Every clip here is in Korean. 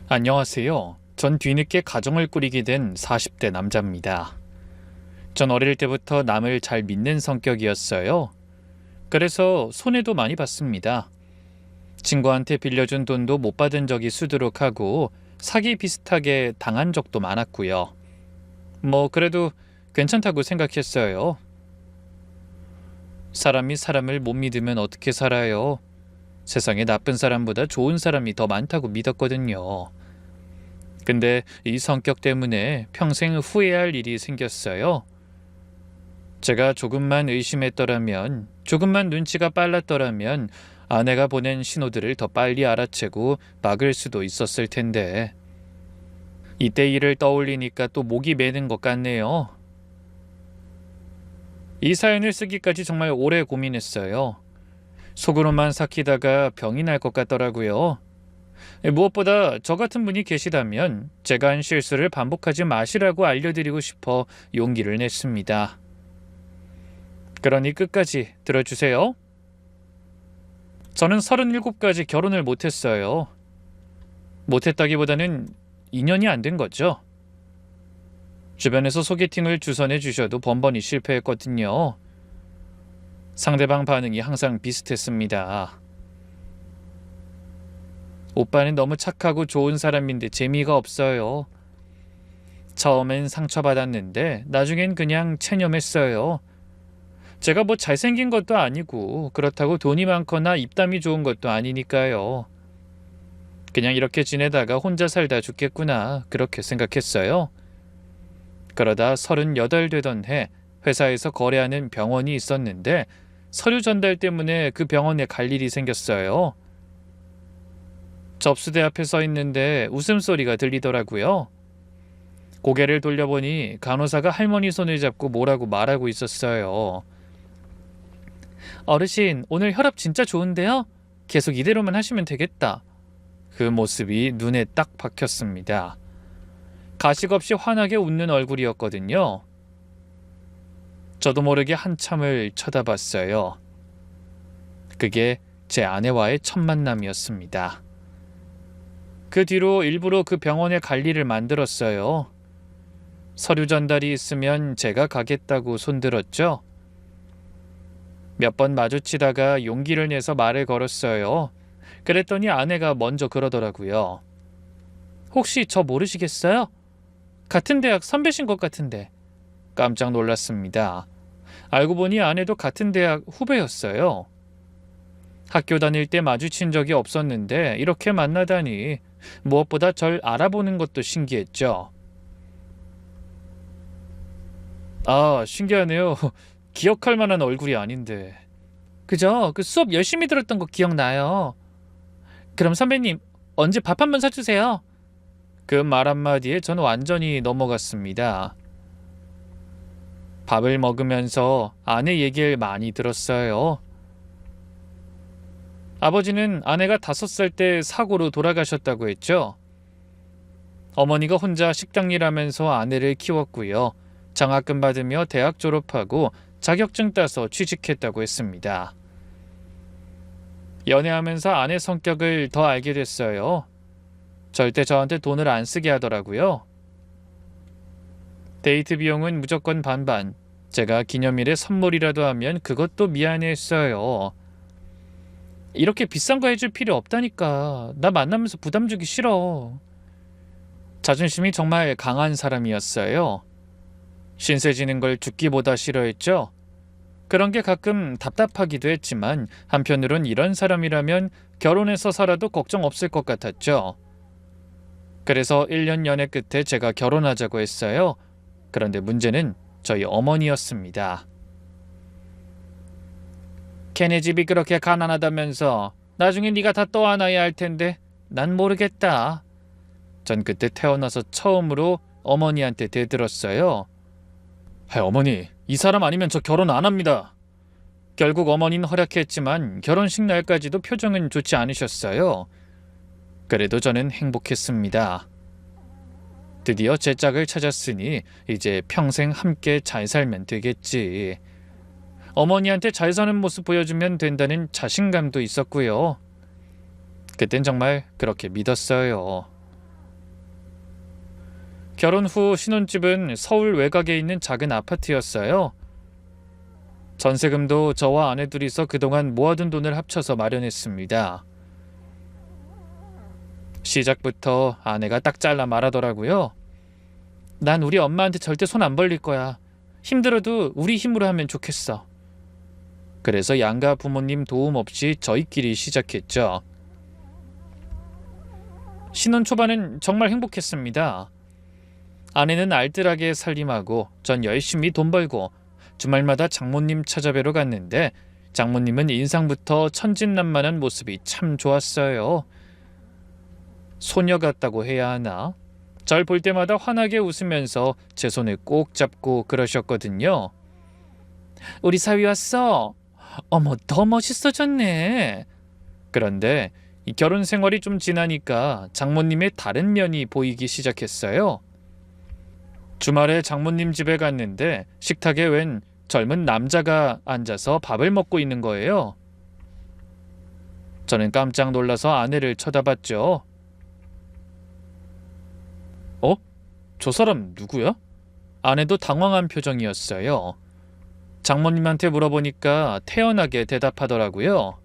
안녕하세요. 전 뒤늦게 가정을 꾸리게 된 40대 남자입니다. 전 어릴 때부터 남을 잘 믿는 성격이었어요. 그래서 손해도 많이 봤습니다. 친구한테 빌려준 돈도 못 받은 적이 수두룩하고 사기 비슷하게 당한 적도 많았고요. 그래도 괜찮다고 생각했어요. 사람이 사람을 못 믿으면 어떻게 살아요? 세상에 나쁜 사람보다 좋은 사람이 더 많다고 믿었거든요. 근데 이 성격 때문에 평생 후회할 일이 생겼어요. 제가 조금만 의심했더라면, 조금만 눈치가 빨랐더라면 아내가 보낸 신호들을 더 빨리 알아채고 막을 수도 있었을 텐데. 이때 일을 떠올리니까 또 목이 메는 것 같네요. 이 사연을 쓰기까지 정말 오래 고민했어요. 속으로만 삭히다가 병이 날 것 같더라고요. 무엇보다 저 같은 분이 계시다면 제가 한 실수를 반복하지 마시라고 알려드리고 싶어 용기를 냈습니다. 그러니 끝까지 들어주세요. 저는 37까지 결혼을 못했어요. 못했다기보다는 인연이 안 된 거죠. 주변에서 소개팅을 주선해 주셔도 번번이 실패했거든요. 상대방 반응이 항상 비슷했습니다. 오빠는 너무 착하고 좋은 사람인데 재미가 없어요. 처음엔 상처받았는데 나중엔 그냥 체념했어요. 제가 잘생긴 것도 아니고 그렇다고 돈이 많거나 입담이 좋은 것도 아니니까요. 그냥 이렇게 지내다가 혼자 살다 죽겠구나 그렇게 생각했어요. 그러다 38 되던 해 회사에서 거래하는 병원이 있었는데 서류 전달 때문에 그 병원에 갈 일이 생겼어요. 접수대 앞에 서 있는데 웃음소리가 들리더라고요. 고개를 돌려보니 간호사가 할머니 손을 잡고 뭐라고 말하고 있었어요. 어르신, 오늘 혈압 진짜 좋은데요? 계속 이대로만 하시면 되겠다. 그 모습이 눈에 딱 박혔습니다. 가식 없이 환하게 웃는 얼굴이었거든요. 저도 모르게 한참을 쳐다봤어요. 그게 제 아내와의 첫 만남이었습니다. 그 뒤로 일부러 그 병원에 갈 일을 만들었어요. 서류 전달이 있으면 제가 가겠다고 손들었죠. 몇 번 마주치다가 용기를 내서 말을 걸었어요. 그랬더니 아내가 먼저 그러더라고요. 혹시 저 모르시겠어요? 같은 대학 선배신 것 같은데. 깜짝 놀랐습니다. 알고 보니 아내도 같은 대학 후배였어요. 학교 다닐 때 마주친 적이 없었는데 이렇게 만나다니 무엇보다 절 알아보는 것도 신기했죠. 아, 신기하네요. 기억할 만한 얼굴이 아닌데. 그죠? 그 수업 열심히 들었던 거 기억나요. 그럼 선배님, 언제 밥 한번 사주세요. 그 말 한마디에 전 완전히 넘어갔습니다. 밥을 먹으면서 아내 얘기를 많이 들었어요. 아버지는 아내가 5살 때 사고로 돌아가셨다고 했죠. 어머니가 혼자 식당 일하면서 아내를 키웠고요. 장학금 받으며 대학 졸업하고 자격증 따서 취직했다고 했습니다. 연애하면서 아내 성격을 더 알게 됐어요. 절대 저한테 돈을 안 쓰게 하더라고요. 데이트 비용은 무조건 반반. 제가 기념일에 선물이라도 하면 그것도 미안해했어요. 이렇게 비싼 거 해줄 필요 없다니까. 나 만나면서 부담 주기 싫어. 자존심이 정말 강한 사람이었어요. 신세 지는 걸 죽기보다 싫어했죠. 그런 게 가끔 답답하기도 했지만 한편으론 이런 사람이라면 결혼해서 살아도 걱정 없을 것 같았죠. 그래서 1년 연애 끝에 제가 결혼하자고 했어요. 그런데 문제는 저희 어머니였습니다. 걔네 집이 그렇게 가난하다면서 나중에 네가 다 떠안아야 할 텐데 난 모르겠다. 전 그때 태어나서 처음으로 어머니한테 대들었어요. 어머니, 이 사람 아니면 저 결혼 안 합니다. 결국 어머니는 허락했지만 결혼식 날까지도 표정은 좋지 않으셨어요. 그래도 저는 행복했습니다. 드디어 제 짝을 찾았으니 이제 평생 함께 잘 살면 되겠지. 어머니한테 잘 사는 모습 보여주면 된다는 자신감도 있었고요. 그땐 정말 그렇게 믿었어요. 결혼 후 신혼집은 서울 외곽에 있는 작은 아파트였어요. 전세금도 저와 아내 둘이서 그동안 모아둔 돈을 합쳐서 마련했습니다. 시작부터 아내가 딱 잘라 말하더라고요. 난 우리 엄마한테 절대 손 안 벌릴 거야. 힘들어도 우리 힘으로 하면 좋겠어. 그래서 양가 부모님 도움 없이 저희끼리 시작했죠. 신혼 초반은 정말 행복했습니다. 아내는 알뜰하게 살림하고 전 열심히 돈 벌고 주말마다 장모님 찾아뵈러 갔는데 장모님은 인상부터 천진난만한 모습이 참 좋았어요. 소녀 같다고 해야 하나? 절 볼 때마다 환하게 웃으면서 제 손을 꼭 잡고 그러셨거든요. 우리 사위 왔어. 어머, 더 멋있어졌네. 그런데 이 결혼 생활이 좀 지나니까 장모님의 다른 면이 보이기 시작했어요. 주말에 장모님 집에 갔는데 식탁에 웬 젊은 남자가 앉아서 밥을 먹고 있는 거예요. 저는 깜짝 놀라서 아내를 쳐다봤죠. 어? 저 사람 누구야? 아내도 당황한 표정이었어요. 장모님한테 물어보니까 태연하게 대답하더라고요.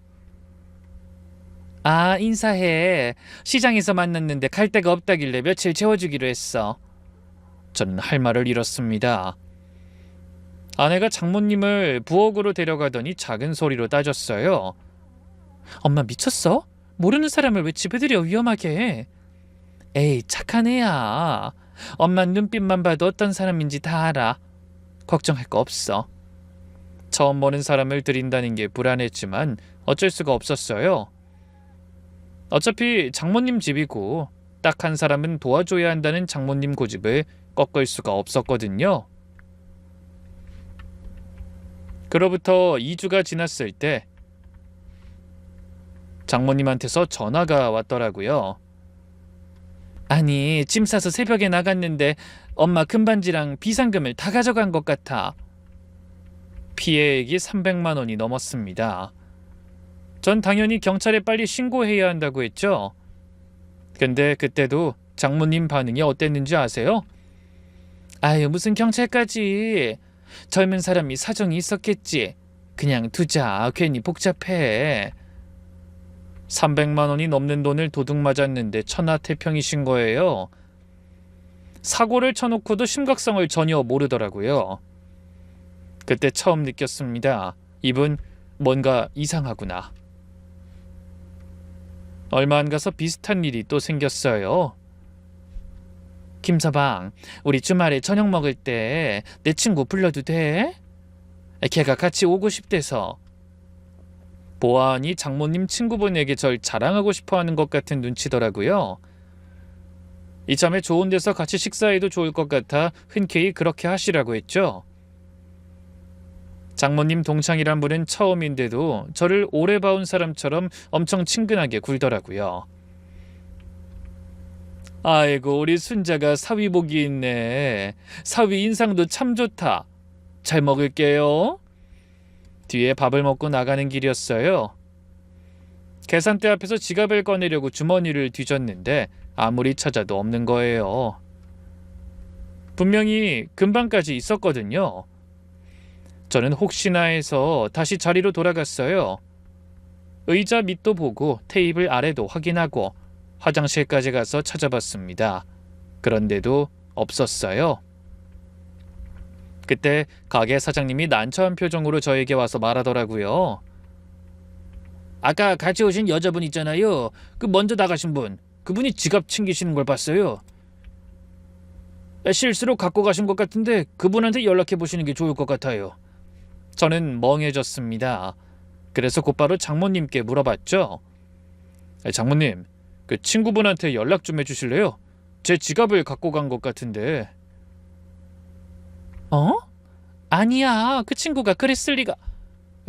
아, 인사해. 시장에서 만났는데 갈 데가 없다길래 며칠 재워주기로 했어. 저는 할 말을 잃었습니다. 아내가 장모님을 부엌으로 데려가더니 작은 소리로 따졌어요. 엄마 미쳤어? 모르는 사람을 왜 집에 들여 위험하게 해? 에이, 착한 애야. 엄마 눈빛만 봐도 어떤 사람인지 다 알아. 걱정할 거 없어. 처음 보는 사람을 들인다는 게 불안했지만 어쩔 수가 없었어요. 어차피 장모님 집이고 딱 한 사람은 도와줘야 한다는 장모님 고집을 꺾을 수가 없었거든요. 그로부터 2주가 지났을 때 장모님한테서 전화가 왔더라고요. 아니, 짐 싸서 새벽에 나갔는데 엄마 금반지랑 비상금을 다 가져간 것 같아. 피해액이 300만 원이 넘었습니다. 전 당연히 경찰에 빨리 신고해야 한다고 했죠. 근데 그때도 장모님 반응이 어땠는지 아세요? 아유, 무슨 경찰까지. 젊은 사람이 사정이 있었겠지. 그냥 두자. 괜히 복잡해. 300만 원이 넘는 돈을 도둑 맞았는데 천하태평이신 거예요. 사고를 쳐놓고도 심각성을 전혀 모르더라고요. 그때 처음 느꼈습니다. 이분 뭔가 이상하구나. 얼마 안 가서 비슷한 일이 또 생겼어요. 김서방, 우리 주말에 저녁 먹을 때 내 친구 불러도 돼? 걔가 같이 오고 싶대서. 보아하니 장모님 친구분에게 절 자랑하고 싶어하는 것 같은 눈치더라고요. 이참에 좋은 데서 같이 식사해도 좋을 것 같아 흔쾌히 그렇게 하시라고 했죠. 장모님 동창이란 분은 처음인데도 저를 오래 봐온 사람처럼 엄청 친근하게 굴더라고요. 아이고, 우리 순자가 사위복이 있네. 사위 인상도 참 좋다. 잘 먹을게요. 뒤에 밥을 먹고 나가는 길이었어요. 계산대 앞에서 지갑을 꺼내려고 주머니를 뒤졌는데 아무리 찾아도 없는 거예요. 분명히 금방까지 있었거든요. 저는 혹시나 해서 다시 자리로 돌아갔어요. 의자 밑도 보고 테이블 아래도 확인하고 화장실까지 가서 찾아봤습니다. 그런데도 없었어요. 그때 가게 사장님이 난처한 표정으로 저에게 와서 말하더라고요. 아까 같이 오신 여자분 있잖아요. 그 먼저 나가신 분. 그분이 지갑 챙기시는 걸 봤어요. 실수로 갖고 가신 것 같은데 그분한테 연락해 보시는 게 좋을 것 같아요. 저는 멍해졌습니다. 그래서 곧바로 장모님께 물어봤죠. 장모님, 그 친구분한테 연락 좀 해주실래요? 제 지갑을 갖고 간 것 같은데. 어? 아니야, 그 친구가 그랬을 리가.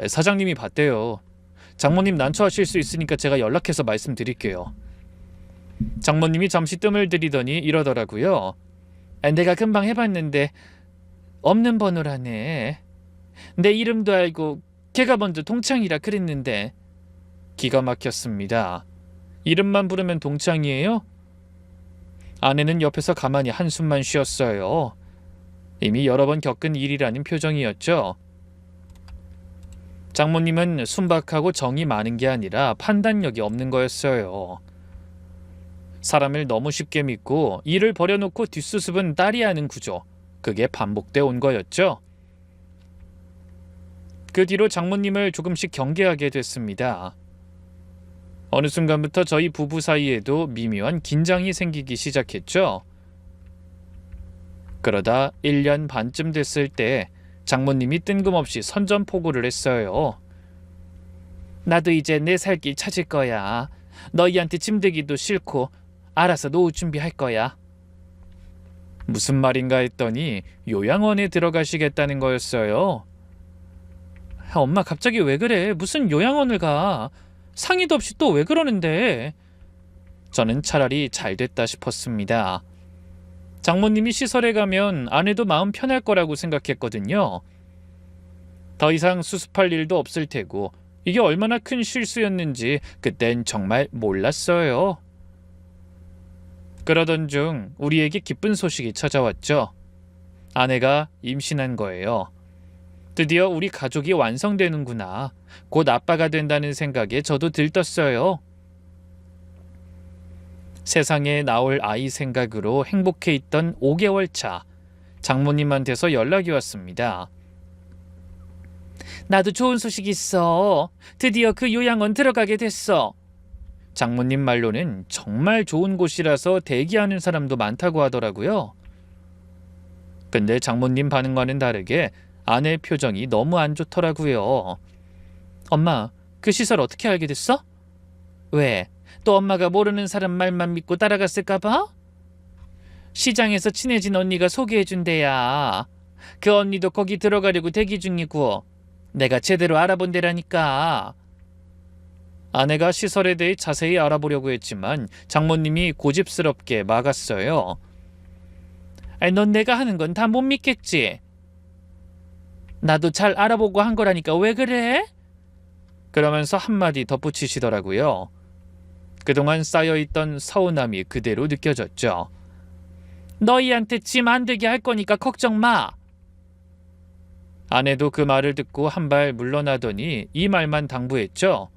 사장님이 봤대요. 장모님 난처하실 수 있으니까 제가 연락해서 말씀드릴게요. 장모님이 잠시 뜸을 들이더니 이러더라고요. 내가 금방 해봤는데 없는 번호라네. 내 이름도 알고 걔가 먼저 동창이라 그랬는데. 기가 막혔습니다. 이름만 부르면 동창이에요? 아내는 옆에서 가만히 한숨만 쉬었어요. 이미 여러 번 겪은 일이라는 표정이었죠. 장모님은 순박하고 정이 많은 게 아니라 판단력이 없는 거였어요. 사람을 너무 쉽게 믿고 일을 버려놓고 뒷수습은 딸이 하는 구조. 그게 반복돼 온 거였죠. 그 뒤로 장모님을 조금씩 경계하게 됐습니다. 어느 순간부터 저희 부부 사이에도 미묘한 긴장이 생기기 시작했죠. 그러다 1년 반쯤 됐을 때 장모님이 뜬금없이 선전포고를 했어요. 나도 이제 내 살 길 찾을 거야. 너희한테 짐되기도 싫고 알아서 노후 준비할 거야. 무슨 말인가 했더니 요양원에 들어가시겠다는 거였어요. 엄마 갑자기 왜 그래? 무슨 요양원을 가? 상의도 없이 또 왜 그러는데? 저는 차라리 잘 됐다 싶었습니다. 장모님이 시설에 가면 아내도 마음 편할 거라고 생각했거든요. 더 이상 수습할 일도 없을 테고 이게 얼마나 큰 실수였는지 그땐 정말 몰랐어요. 그러던 중 우리에게 기쁜 소식이 찾아왔죠. 아내가 임신한 거예요. 드디어 우리 가족이 완성되는구나. 곧 아빠가 된다는 생각에 저도 들떴어요. 세상에 나올 아이 생각으로 행복해 있던 5개월 차, 장모님한테서 연락이 왔습니다. 나도 좋은 소식 있어. 드디어 그 요양원 들어가게 됐어. 장모님 말로는 정말 좋은 곳이라서 대기하는 사람도 많다고 하더라고요. 근데 장모님 반응과는 다르게 아내 표정이 너무 안 좋더라고요. 엄마, 그 시설 어떻게 알게 됐어? 왜? 또 엄마가 모르는 사람 말만 믿고 따라갔을까 봐? 시장에서 친해진 언니가 소개해준 데야. 그 언니도 거기 들어가려고 대기 중이고 내가 제대로 알아본 데라니까. 아내가 시설에 대해 자세히 알아보려고 했지만 장모님이 고집스럽게 막았어요. 넌 내가 하는 건 다 못 믿겠지? 나도 잘 알아보고 한 거라니까 왜 그래? 그러면서 한마디 덧붙이시더라고요. 그동안 쌓여있던 서운함이 그대로 느껴졌죠. 너희한테 짐 안 되게 할 거니까 걱정 마. 아내도 그 말을 듣고 한 발 물러나더니 이 말만 당부했죠.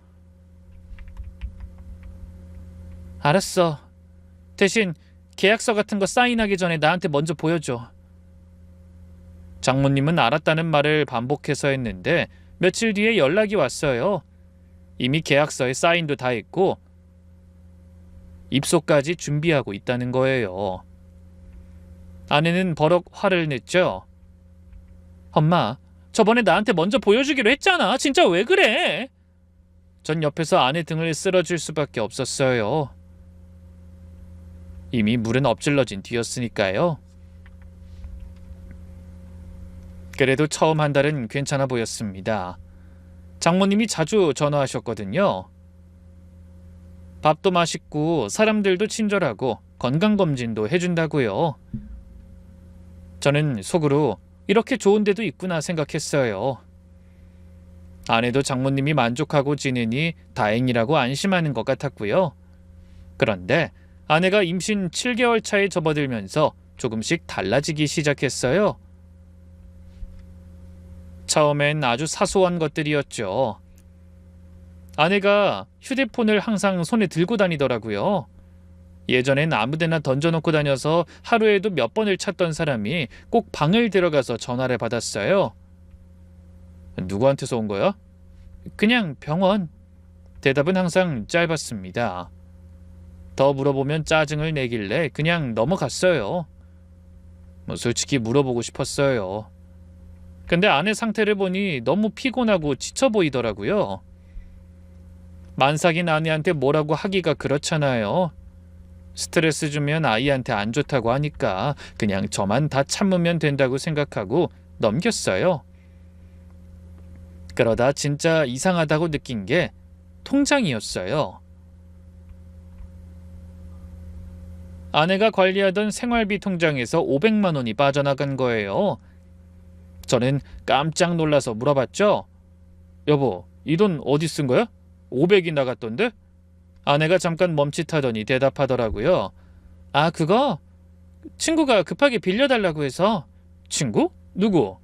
알았어. 대신 계약서 같은 거 사인하기 전에 나한테 먼저 보여줘. 장모님은 알았다는 말을 반복해서 했는데 며칠 뒤에 연락이 왔어요. 이미 계약서에 사인도 다 했고 입소까지 준비하고 있다는 거예요. 아내는 버럭 화를 냈죠. 엄마, 저번에 나한테 먼저 보여주기로 했잖아. 진짜 왜 그래? 전 옆에서 아내 등을 쓸어줄 수밖에 없었어요. 이미 물은 엎질러진 뒤였으니까요. 그래도 처음 한 달은 괜찮아 보였습니다. 장모님이 자주 전화하셨거든요. 밥도 맛있고 사람들도 친절하고 건강검진도 해준다고요. 저는 속으로 이렇게 좋은 데도 있구나 생각했어요. 아내도 장모님이 만족하고 지내니 다행이라고 안심하는 것 같았고요. 그런데 아내가 임신 7개월 차에 접어들면서 조금씩 달라지기 시작했어요. 처음엔 아주 사소한 것들이었죠. 아내가 휴대폰을 항상 손에 들고 다니더라고요. 예전엔 아무데나 던져놓고 다녀서 하루에도 몇 번을 찾던 사람이 꼭 방을 들어가서 전화를 받았어요. 누구한테서 온 거야? 그냥 병원. 대답은 항상 짧았습니다. 더 물어보면 짜증을 내길래 그냥 넘어갔어요. 솔직히 물어보고 싶었어요. 근데 아내 상태를 보니 너무 피곤하고 지쳐 보이더라고요. 만삭인 아내한테 뭐라고 하기가 그렇잖아요. 스트레스 주면 아이한테 안 좋다고 하니까 그냥 저만 다 참으면 된다고 생각하고 넘겼어요. 그러다 진짜 이상하다고 느낀 게 통장이었어요. 아내가 관리하던 생활비 통장에서 500만 원이 빠져나간 거예요. 저는 깜짝 놀라서 물어봤죠. 여보, 이 돈 어디 쓴 거야? 500이 나갔던데? 아내가 잠깐 멈칫하더니 대답하더라고요. 아, 그거? 친구가 급하게 빌려달라고 해서. 친구? 누구?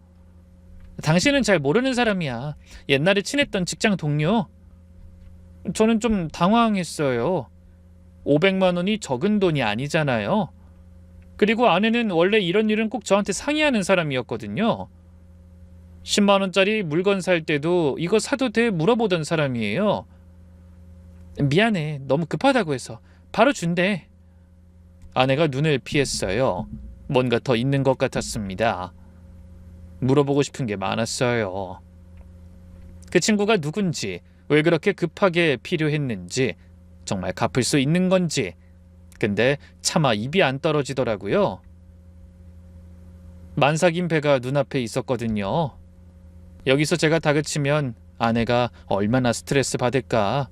당신은 잘 모르는 사람이야. 옛날에 친했던 직장 동료. 저는 좀 당황했어요. 500만 원이 적은 돈이 아니잖아요. 그리고 아내는 원래 이런 일은 꼭 저한테 상의하는 사람이었거든요. 10만 원짜리 물건 살 때도 이거 사도 돼 물어보던 사람이에요. 미안해. 너무 급하다고 해서. 바로 준대. 아내가 눈을 피했어요. 뭔가 더 있는 것 같았습니다. 물어보고 싶은 게 많았어요. 그 친구가 누군지, 왜 그렇게 급하게 필요했는지, 정말 갚을 수 있는 건지. 근데 차마 입이 안 떨어지더라고요. 만삭인 배가 눈앞에 있었거든요. 여기서 제가 다그치면 아내가 얼마나 스트레스 받을까?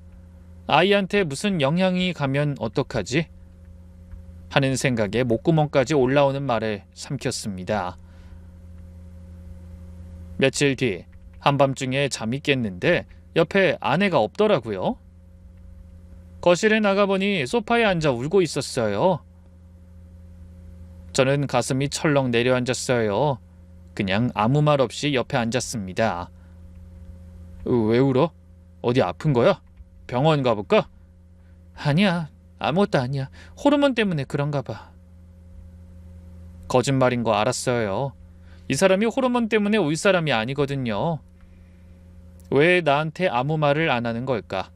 아이한테 무슨 영향이 가면 어떡하지? 하는 생각에 목구멍까지 올라오는 말을 삼켰습니다. 며칠 뒤 한밤중에 잠이 깼는데 옆에 아내가 없더라고요. 거실에 나가보니 소파에 앉아 울고 있었어요. 저는 가슴이 철렁 내려앉았어요. 그냥 아무 말 없이 옆에 앉았습니다. 왜 울어? 어디 아픈 거야? 병원 가볼까? 아니야. 아무것도 아니야. 호르몬 때문에 그런가 봐. 거짓말인 거 알았어요. 이 사람이 호르몬 때문에 울 사람이 아니거든요. 왜 나한테 아무 말을 안 하는 걸까?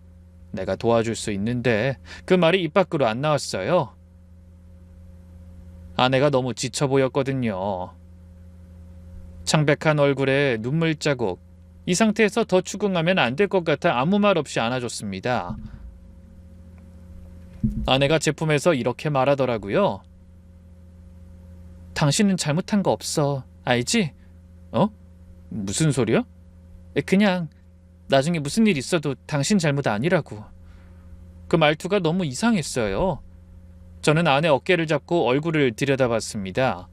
내가 도와줄 수 있는데 그 말이 입 밖으로 안 나왔어요. 아내가 너무 지쳐 보였거든요. 창백한 얼굴에 눈물 자국. 이 상태에서 더 추궁하면 안 될 것 같아 아무 말 없이 안아줬습니다. 아내가 제품에서 이렇게 말하더라고요. 당신은 잘못한 거 없어. 알지? 어? 무슨 소리야? 그냥 나중에 무슨 일 있어도 당신 잘못 아니라고. 그 말투가 너무 이상했어요. 저는 아내 어깨를 잡고 얼굴을 들여다봤습니다.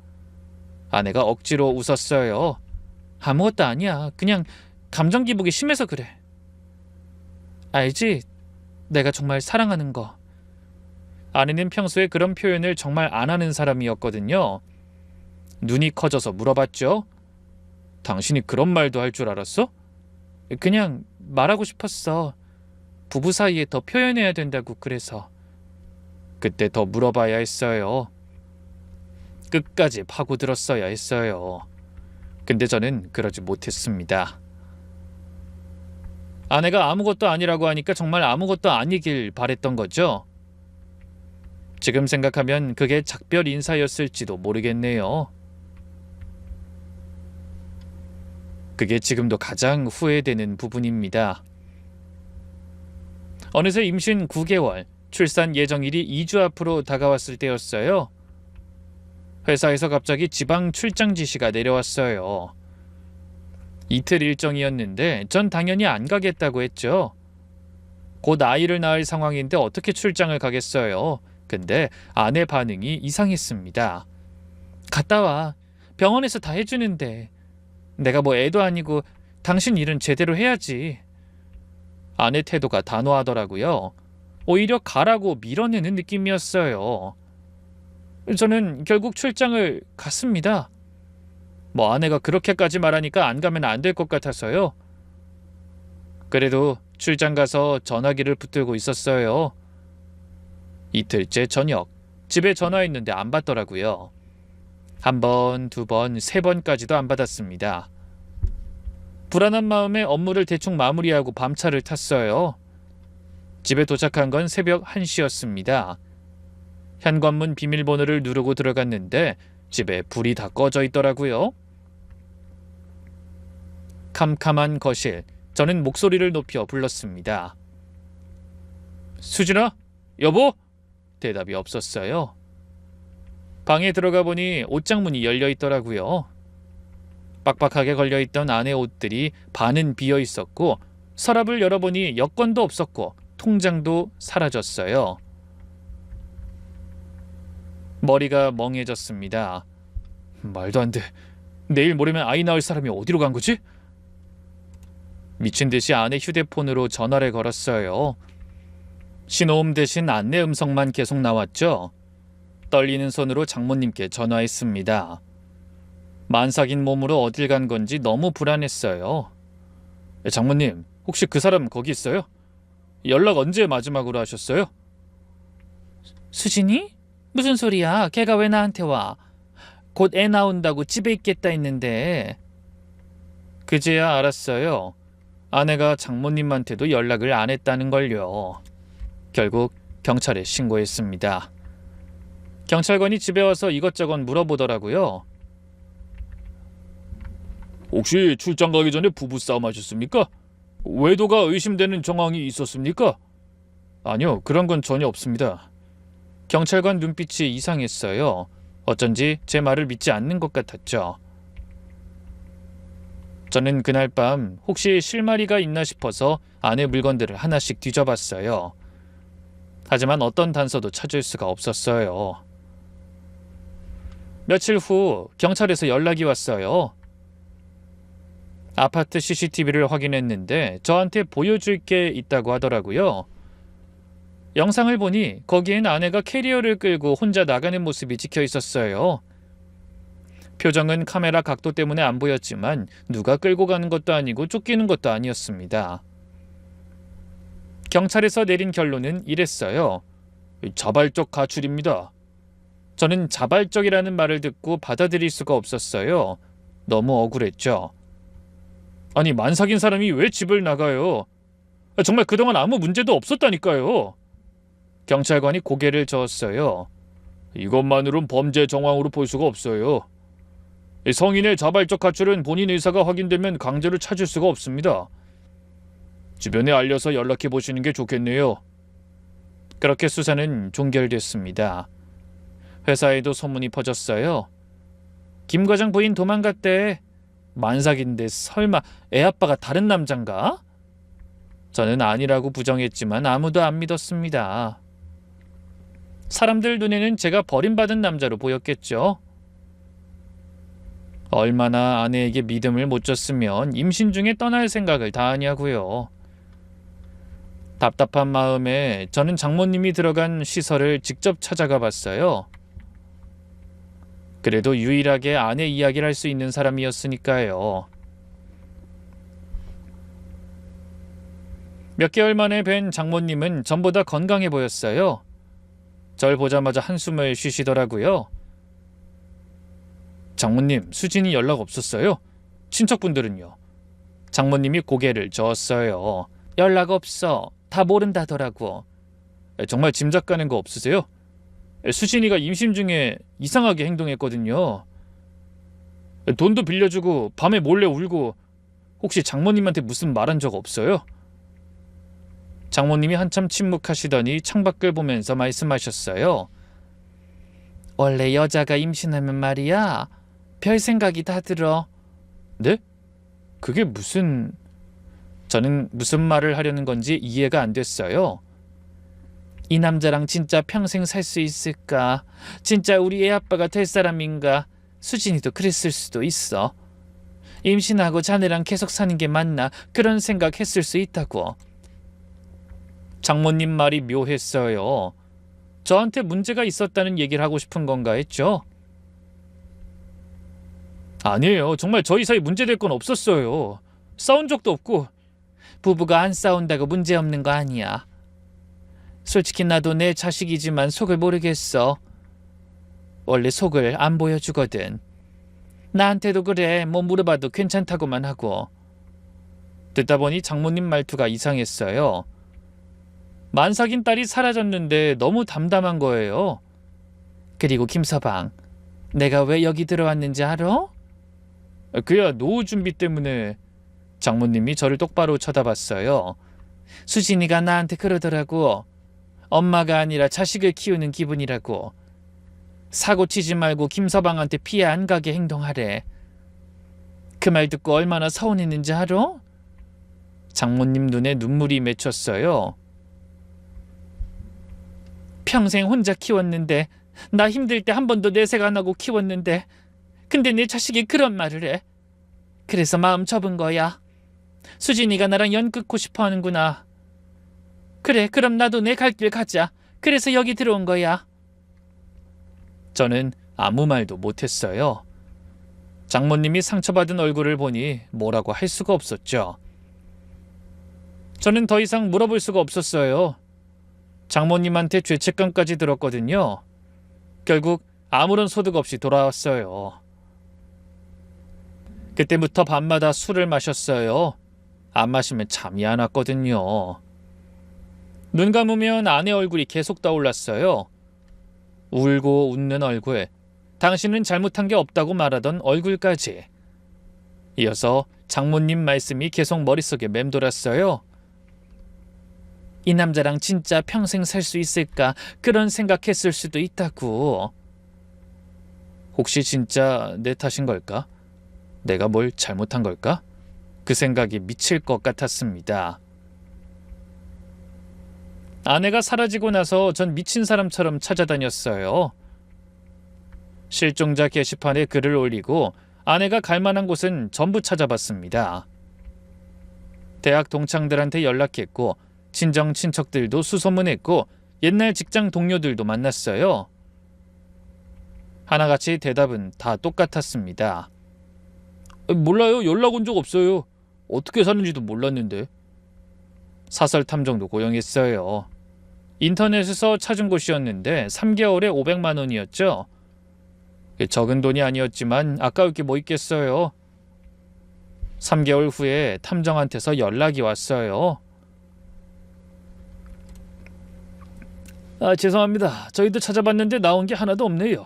아내가 억지로 웃었어요. 아무것도 아니야. 그냥 감정 기복이 심해서 그래. 알지? 내가 정말 사랑하는 거. 아내는 평소에 그런 표현을 정말 안 하는 사람이었거든요. 눈이 커져서 물어봤죠. 당신이 그런 말도 할 줄 알았어? 그냥 말하고 싶었어. 부부 사이에 더 표현해야 된다고 그래서. 그때 더 물어봐야 했어요. 끝까지 파고들었어야 했어요. 근데 저는 그러지 못했습니다. 아내가 아무것도 아니라고 하니까 정말 아무것도 아니길 바랬던 거죠. 지금 생각하면 그게 작별 인사였을지도 모르겠네요. 그게 지금도 가장 후회되는 부분입니다. 어느새 임신 9개월, 출산 예정일이 2주 앞으로 다가왔을 때였어요. 회사에서 갑자기 지방 출장 지시가 내려왔어요. 이틀 일정이었는데 전 당연히 안 가겠다고 했죠. 곧 아이를 낳을 상황인데 어떻게 출장을 가겠어요. 근데 아내 반응이 이상했습니다. 갔다 와. 병원에서 다 해주는데. 내가 뭐 애도 아니고 당신 일은 제대로 해야지. 아내 태도가 단호하더라고요. 오히려 가라고 밀어내는 느낌이었어요. 저는 결국 출장을 갔습니다. 뭐 아내가 그렇게까지 말하니까 안 가면 안 될 것 같아서요. 그래도 출장 가서 전화기를 붙들고 있었어요. 이틀째 저녁, 집에 전화했는데 안 받더라고요. 1번, 2번, 3번까지도 안 받았습니다. 불안한 마음에 업무를 대충 마무리하고 밤차를 탔어요. 집에 도착한 건 새벽 1시였습니다. 현관문 비밀번호를 누르고 들어갔는데 집에 불이 다 꺼져 있더라고요. 캄캄한 거실, 저는 목소리를 높여 불렀습니다. 수진아? 여보? 대답이 없었어요. 방에 들어가 보니 옷장문이 열려 있더라고요. 빡빡하게 걸려있던 아내 옷들이 반은 비어 있었고 서랍을 열어보니 여권도 없었고 통장도 사라졌어요. 머리가 멍해졌습니다. 말도 안 돼. 내일 모레면 아이 낳을 사람이 어디로 간 거지? 미친 듯이 아내 휴대폰으로 전화를 걸었어요. 신호음 대신 안내 음성만 계속 나왔죠. 떨리는 손으로 장모님께 전화했습니다. 만삭인 몸으로 어딜 간 건지 너무 불안했어요. 장모님, 혹시 그 사람 거기 있어요? 연락 언제 마지막으로 하셨어요? 수진이? 무슨 소리야? 걔가 왜 나한테 와? 곧 애 나온다고 집에 있겠다 했는데. 그제야 알았어요. 아내가 장모님한테도 연락을 안 했다는 걸요. 결국 경찰에 신고했습니다. 경찰관이 집에 와서 이것저것 물어보더라고요. 혹시 출장 가기 전에 부부싸움 하셨습니까? 외도가 의심되는 정황이 있었습니까? 아니요, 그런 건 전혀 없습니다. 경찰관 눈빛이 이상했어요. 어쩐지 제 말을 믿지 않는 것 같았죠. 저는 그날 밤 혹시 실마리가 있나 싶어서 아내 물건들을 하나씩 뒤져봤어요. 하지만 어떤 단서도 찾을 수가 없었어요. 며칠 후 경찰에서 연락이 왔어요. 아파트 CCTV를 확인했는데 저한테 보여줄 게 있다고 하더라고요. 영상을 보니 거기엔 아내가 캐리어를 끌고 혼자 나가는 모습이 찍혀 있었어요. 표정은 카메라 각도 때문에 안 보였지만 누가 끌고 가는 것도 아니고 쫓기는 것도 아니었습니다. 경찰에서 내린 결론은 이랬어요. 자발적 가출입니다. 저는 자발적이라는 말을 듣고 받아들일 수가 없었어요. 너무 억울했죠. 아니, 만삭인 사람이 왜 집을 나가요? 정말 그동안 아무 문제도 없었다니까요. 경찰관이 고개를 저었어요. 이것만으론 범죄 정황으로 볼 수가 없어요. 성인의 자발적 가출은 본인 의사가 확인되면 강제로 찾을 수가 없습니다. 주변에 알려서 연락해 보시는 게 좋겠네요. 그렇게 수사는 종결됐습니다. 회사에도 소문이 퍼졌어요. 김 과장 부인 도망갔대. 만삭인데 설마 애아빠가 다른 남잔가? 저는 아니라고 부정했지만 아무도 안 믿었습니다. 사람들 눈에는 제가 버림받은 남자로 보였겠죠. 얼마나 아내에게 믿음을 못 줬으면 임신 중에 떠날 생각을 다 하냐고요. 답답한 마음에 저는 장모님이 들어간 시설을 직접 찾아가 봤어요. 그래도 유일하게 아내 이야기를 할 수 있는 사람이었으니까요. 몇 개월 만에 뵌 장모님은 전보다 건강해 보였어요. 절 보자마자 한숨을 쉬시더라고요. 장모님, 수진이 연락 없었어요? 친척분들은요? 장모님이 고개를 저었어요. 연락 없어. 다 모른다더라고. 정말 짐작 가는 거 없으세요? 수진이가 임신 중에 이상하게 행동했거든요. 돈도 빌려주고 밤에 몰래 울고 혹시 장모님한테 무슨 말한 적 없어요? 장모님이 한참 침묵하시더니 창밖을 보면서 말씀하셨어요. 원래 여자가 임신하면 말이야. 별 생각이 다 들어. 네? 그게 무슨... 저는 무슨 말을 하려는 건지 이해가 안 됐어요. 이 남자랑 진짜 평생 살 수 있을까? 진짜 우리 애 아빠가 될 사람인가? 수진이도 그랬을 수도 있어. 임신하고 자네랑 계속 사는 게 맞나? 그런 생각했을 수 있다고. 장모님 말이 묘했어요. 저한테 문제가 있었다는 얘기를 하고 싶은 건가 했죠? 아니에요. 정말 저희 사이 문제될 건 없었어요. 싸운 적도 없고. 부부가 안 싸운다고 문제없는 거 아니야. 솔직히 나도 내 자식이지만 속을 모르겠어. 원래 속을 안 보여주거든. 나한테도 그래. 뭐 물어봐도 괜찮다고만 하고. 듣다 보니 장모님 말투가 이상했어요. 만삭인 딸이 사라졌는데 너무 담담한 거예요. 그리고 김서방, 내가 왜 여기 들어왔는지 알아? 그야 노후 준비 때문에. 장모님이 저를 똑바로 쳐다봤어요. 수진이가 나한테 그러더라고. 엄마가 아니라 자식을 키우는 기분이라고. 사고 치지 말고 김서방한테 피해 안 가게 행동하래. 그 말 듣고 얼마나 서운했는지 알아? 장모님 눈에 눈물이 맺혔어요. 평생 혼자 키웠는데, 나 힘들 때 한 번도 내색 안 하고 키웠는데, 근데 내 자식이 그런 말을 해. 그래서 마음 접은 거야. 수진이가 나랑 연 끊고 싶어 하는구나. 그래, 그럼 나도 내 갈 길 가자. 그래서 여기 들어온 거야. 저는 아무 말도 못했어요. 장모님이 상처받은 얼굴을 보니 뭐라고 할 수가 없었죠. 저는 더 이상 물어볼 수가 없었어요. 장모님한테 죄책감까지 들었거든요. 결국 아무런 소득 없이 돌아왔어요. 그때부터 밤마다 술을 마셨어요. 안 마시면 잠이 안 왔거든요. 눈 감으면 아내 얼굴이 계속 떠올랐어요. 울고 웃는 얼굴, 당신은 잘못한 게 없다고 말하던 얼굴까지. 이어서 장모님 말씀이 계속 머릿속에 맴돌았어요. 이 남자랑 진짜 평생 살 수 있을까 그런 생각했을 수도 있다고. 혹시 진짜 내 탓인 걸까? 내가 뭘 잘못한 걸까? 그 생각이 미칠 것 같았습니다. 아내가 사라지고 나서 전 미친 사람처럼 찾아다녔어요. 실종자 게시판에 글을 올리고 아내가 갈 만한 곳은 전부 찾아봤습니다. 대학 동창들한테 연락했고 친정 친척들도 수소문했고 옛날 직장 동료들도 만났어요. 하나같이 대답은 다 똑같았습니다. 몰라요. 연락 온 적 없어요. 어떻게 사는지도 몰랐는데. 사설 탐정도 고용했어요. 인터넷에서 찾은 곳이었는데 3개월에 500만 원이었죠. 적은 돈이 아니었지만 아까울 게 뭐 있겠어요. 3개월 후에 탐정한테서 연락이 왔어요. 죄송합니다. 저희도 찾아봤는데 나온 게 하나도 없네요.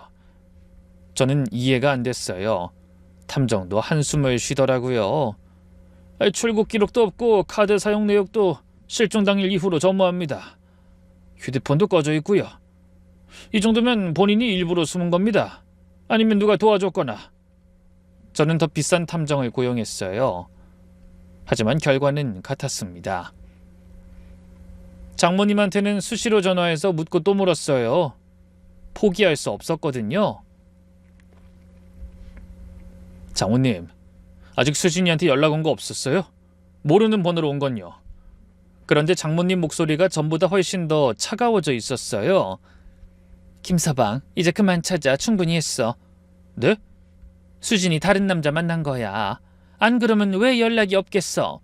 저는 이해가 안 됐어요. 탐정도 한숨을 쉬더라고요. 출국 기록도 없고 카드 사용 내역도 실종 당일 이후로 전무합니다. 휴대폰도 꺼져 있고요. 이 정도면 본인이 일부러 숨은 겁니다. 아니면 누가 도와줬거나. 저는 더 비싼 탐정을 고용했어요. 하지만 결과는 같았습니다. 장모님한테는 수시로 전화해서 묻고 또 물었어요. 포기할 수 없었거든요. 장모님, 아직 수진이한테 연락 온 거 없었어요? 모르는 번호로 온 건요. 그런데 장모님 목소리가 전보다 훨씬 더 차가워져 있었어요. 김서방, 이제 그만 찾아. 충분히 했어. 네? 수진이 다른 남자 만난 거야. 안 그러면 왜 연락이 없겠어?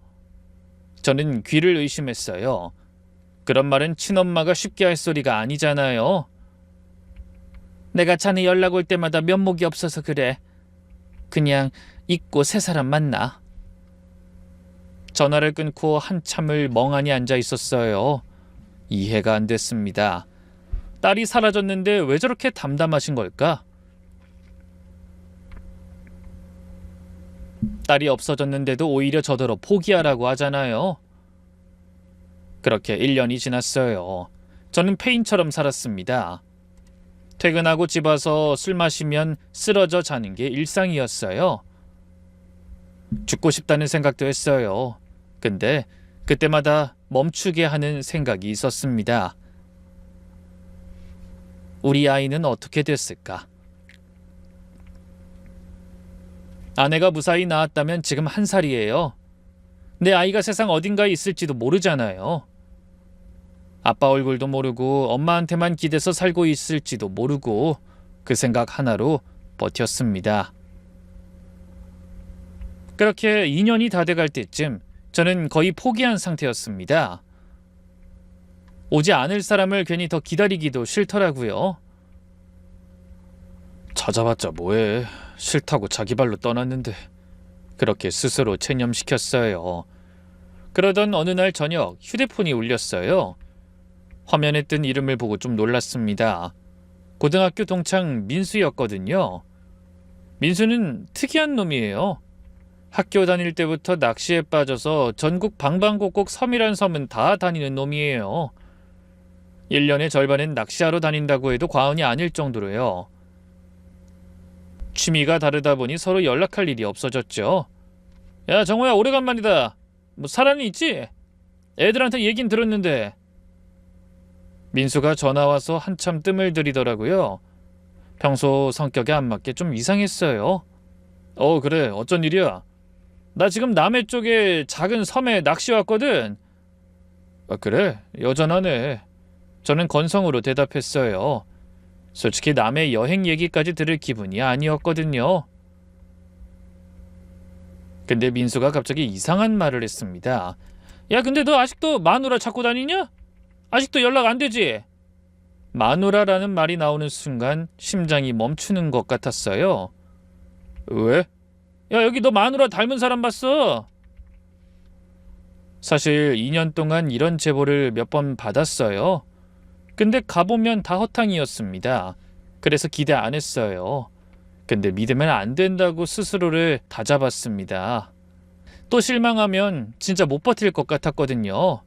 저는 귀를 의심했어요. 그런 말은 친엄마가 쉽게 할 소리가 아니잖아요. 내가 자네 연락 올 때마다 면목이 없어서 그래. 그냥 잊고 새 사람 만나. 전화를 끊고 한참을 멍하니 앉아 있었어요. 이해가 안 됐습니다. 딸이 사라졌는데 왜 저렇게 담담하신 걸까? 딸이 없어졌는데도 오히려 저더러 포기하라고 하잖아요. 그렇게 1년이 지났어요. 저는 페인처럼 살았습니다. 퇴근하고 집 와서 술 마시면 쓰러져 자는 게 일상이었어요. 죽고 싶다는 생각도 했어요. 근데 그때마다 멈추게 하는 생각이 있었습니다. 우리 아이는 어떻게 됐을까? 아내가 무사히 낳았다면 지금 1살이에요. 내 아이가 세상 어딘가에 있을지도 모르잖아요. 아빠 얼굴도 모르고 엄마한테만 기대서 살고 있을지도 모르고 그 생각 하나로 버텼습니다. 그렇게 2년이 다 돼갈 때쯤 저는 거의 포기한 상태였습니다. 오지 않을 사람을 괜히 더 기다리기도 싫더라고요. 찾아봤자 뭐해. 싫다고 자기 발로 떠났는데. 그렇게 스스로 체념시켰어요. 그러던 어느 날 저녁 휴대폰이 울렸어요. 화면에 뜬 이름을 보고 좀 놀랐습니다. 고등학교 동창 민수였거든요. 민수는 특이한 놈이에요. 학교 다닐 때부터 낚시에 빠져서 전국 방방곡곡 섬이란 섬은 다 다니는 놈이에요. 1년의 절반은 낚시하러 다닌다고 해도 과언이 아닐 정도로요. 취미가 다르다 보니 서로 연락할 일이 없어졌죠. 야 정호야, 오래간만이다. 뭐 사람이 있지? 애들한테 얘긴 들었는데. 민수가 전화와서 한참 뜸을 들이더라고요. 평소 성격에 안 맞게 좀 이상했어요. 그래, 어쩐 일이야? 나 지금 남해 쪽에 작은 섬에 낚시 왔거든. 그래, 여전하네. 저는 건성으로 대답했어요. 솔직히 남의 여행 얘기까지 들을 기분이 아니었거든요. 근데 민수가 갑자기 이상한 말을 했습니다. 야, 근데 너 아직도 마누라 찾고 다니냐? 아직도 연락 안 되지? 마누라라는 말이 나오는 순간 심장이 멈추는 것 같았어요. 왜? 야, 여기 너 마누라 닮은 사람 봤어. 사실 2년 동안 이런 제보를 몇 번 받았어요. 근데 가보면 다 허탕이었습니다. 그래서 기대 안 했어요. 근데 믿으면 안 된다고 스스로를 다잡았습니다. 또 실망하면 진짜 못 버틸 것 같았거든요.